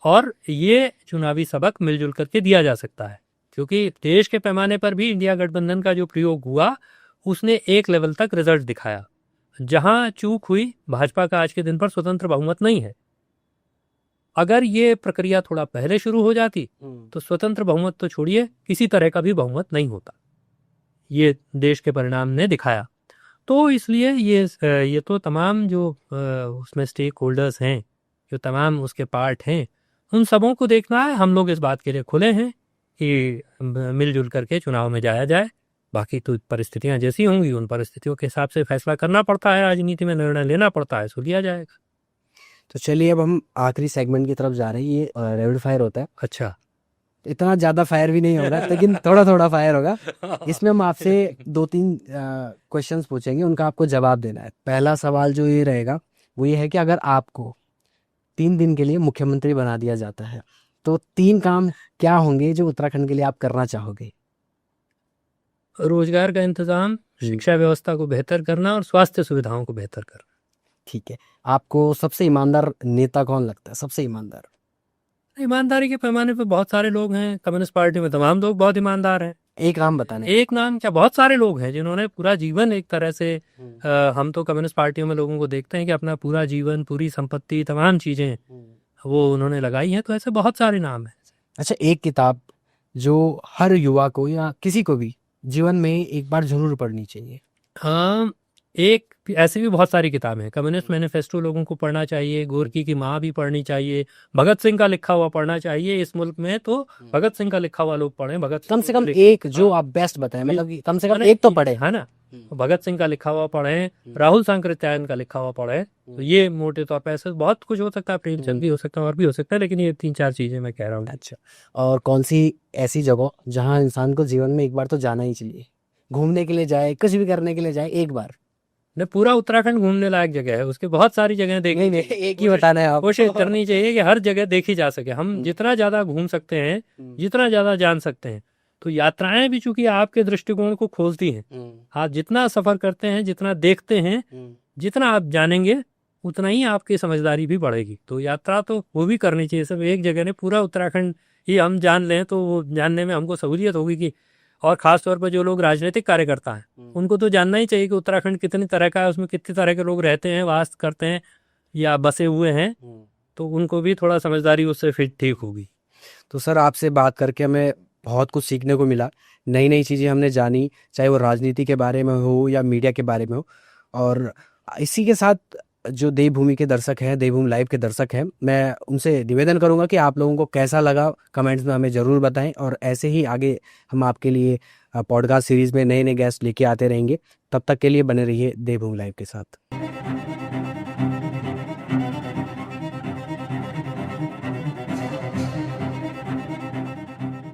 और ये चुनावी सबक मिलजुल करके दिया जा सकता है, क्योंकि देश के पैमाने पर भी इंडिया गठबंधन का जो प्रयोग हुआ उसने एक लेवल तक रिजल्ट दिखाया। जहां चूक हुई, भाजपा का आज के दिन पर स्वतंत्र बहुमत नहीं है। अगर ये प्रक्रिया थोड़ा पहले शुरू हो जाती तो स्वतंत्र बहुमत तो छोड़िए, किसी तरह का भी बहुमत नहीं होता। ये देश के परिणाम ने दिखाया। तो इसलिए ये तो तमाम जो उसमें स्टेक होल्डर्स हैं, जो तमाम उसके पार्ट हैं, उन सबों को देखना है। हम लोग इस बात के लिए खुले हैं कि मिलजुल करके चुनाव में जाया जाए। बाकी तो परिस्थितियां जैसी होंगी, उन परिस्थितियों के हिसाब से फैसला करना पड़ता है, राजनीति में निर्णय लेना पड़ता है, सो लिया जाएगा। तो चलिए, अब हम आखिरी सेगमेंट की तरफ जा रहे हैं। ये रैपिड फायर होता है। अच्छा, इतना ज़्यादा फायर भी नहीं होगा, लेकिन थोड़ा थोड़ा फायर होगा। इसमें हम आपसे 2-3 क्वेश्चंस पूछेंगे, उनका आपको जवाब देना है। पहला सवाल जो ये रहेगा वो ये है कि अगर आपको 3 दिन के लिए मुख्यमंत्री बना दिया जाता है, तो 3 काम क्या होंगे जो उत्तराखंड के लिए आप करना चाहोगे? रोजगार का इंतजाम, शिक्षा व्यवस्था को बेहतर करना और स्वास्थ्य सुविधाओं को बेहतर करना। ठीक है। आपको सबसे ईमानदार नेता कौन लगता है? सबसे ईमानदार? ईमानदारी के पैमाने पे बहुत सारे लोग हैं। कम्युनिस्ट पार्टी में तमाम लोग बहुत ईमानदार हैं। एक नाम बताने। एक नाम क्या, बहुत सारे लोग हैं जिन्होंने पूरा जीवन एक तरह से हम तो कम्युनिस्ट पार्टियों में लोगों को देखते हैं कि अपना पूरा जीवन, पूरी संपत्ति, तमाम चीजें वो उन्होंने लगाई हैं। तो ऐसे बहुत सारे नाम हैं। अच्छा, एक किताब जो हर युवा को या किसी को भी जीवन में एक बार जरूर पढ़नी चाहिए? हाँ, एक ऐसी भी बहुत सारी किताबें हैं। कम्युनिस्ट मैनिफेस्टो लोगों को पढ़ना चाहिए, गोरकी की माँ भी पढ़नी चाहिए, भगत सिंह का लिखा हुआ पढ़ना चाहिए। इस मुल्क में तो भगत सिंह का लिखा हुआ लोग पढ़ें। भगत कम से कम एक जो आप बेस्ट बताएं, मतलब कि कम से कम एक तो पढ़े, है ना। भगत सिंह का लिखा हुआ पढ़ें, राहुल सांकृत्यायन का लिखा हुआ पढ़ें। तो ये मोटे तौर पर ऐसे बहुत कुछ हो सकता है, प्रेमचंद भी हो सकता है और भी हो सकता है, लेकिन ये 3-4 चीजें मैं कह रहा हूँ। अच्छा, और कौन सी ऐसी जगह जहाँ इंसान को जीवन में एक बार तो जाना ही चाहिए? घूमने के लिए जाए, कुछ भी करने के लिए जाए, एक बार। नहीं, पूरा उत्तराखंड घूमने लायक जगह है, उसके बहुत सारी जगह देखनी। नहीं, एक ही बताना है आप। कोशिश करनी चाहिए कि हर जगह देखी जा सके। हम जितना ज्यादा घूम सकते हैं, जितना ज्यादा जान सकते हैं। तो यात्राएं भी चूंकि आपके दृष्टिकोण को खोलती हैं। आप जितना सफर करते हैं, जितना देखते हैं, जितना आप जानेंगे, उतना ही आपकी समझदारी भी बढ़ेगी। तो यात्रा तो वो भी करनी चाहिए। सब एक जगह ने पूरा उत्तराखंड ही हम जान लें तो वो जानने में हमको सहूलियत होगी कि, और खास तौर पर जो लोग राजनीतिक कार्यकर्ता हैं, उनको तो जानना ही चाहिए कि उत्तराखंड कितनी तरह का है, उसमें कितने तरह के लोग रहते हैं, वास करते हैं या बसे हुए हैं। तो उनको भी थोड़ा समझदारी उससे फिर ठीक होगी। तो सर, आपसे बात करके हमें बहुत कुछ सीखने को मिला। नई नई चीज़ें हमने जानी, चाहे वो राजनीति के बारे में हो या मीडिया के बारे में हो। और इसी के साथ जो देवभूमि के दर्शक हैं, देवभूमि लाइव के दर्शक हैं, मैं उनसे निवेदन करूंगा कि आप लोगों को कैसा लगा कमेंट्स में हमें ज़रूर बताएं। और ऐसे ही आगे हम आपके लिए पॉडकास्ट सीरीज़ में नए नए गेस्ट लेके आते रहेंगे। तब तक के लिए बने रहिए देवभूमि लाइव के साथ।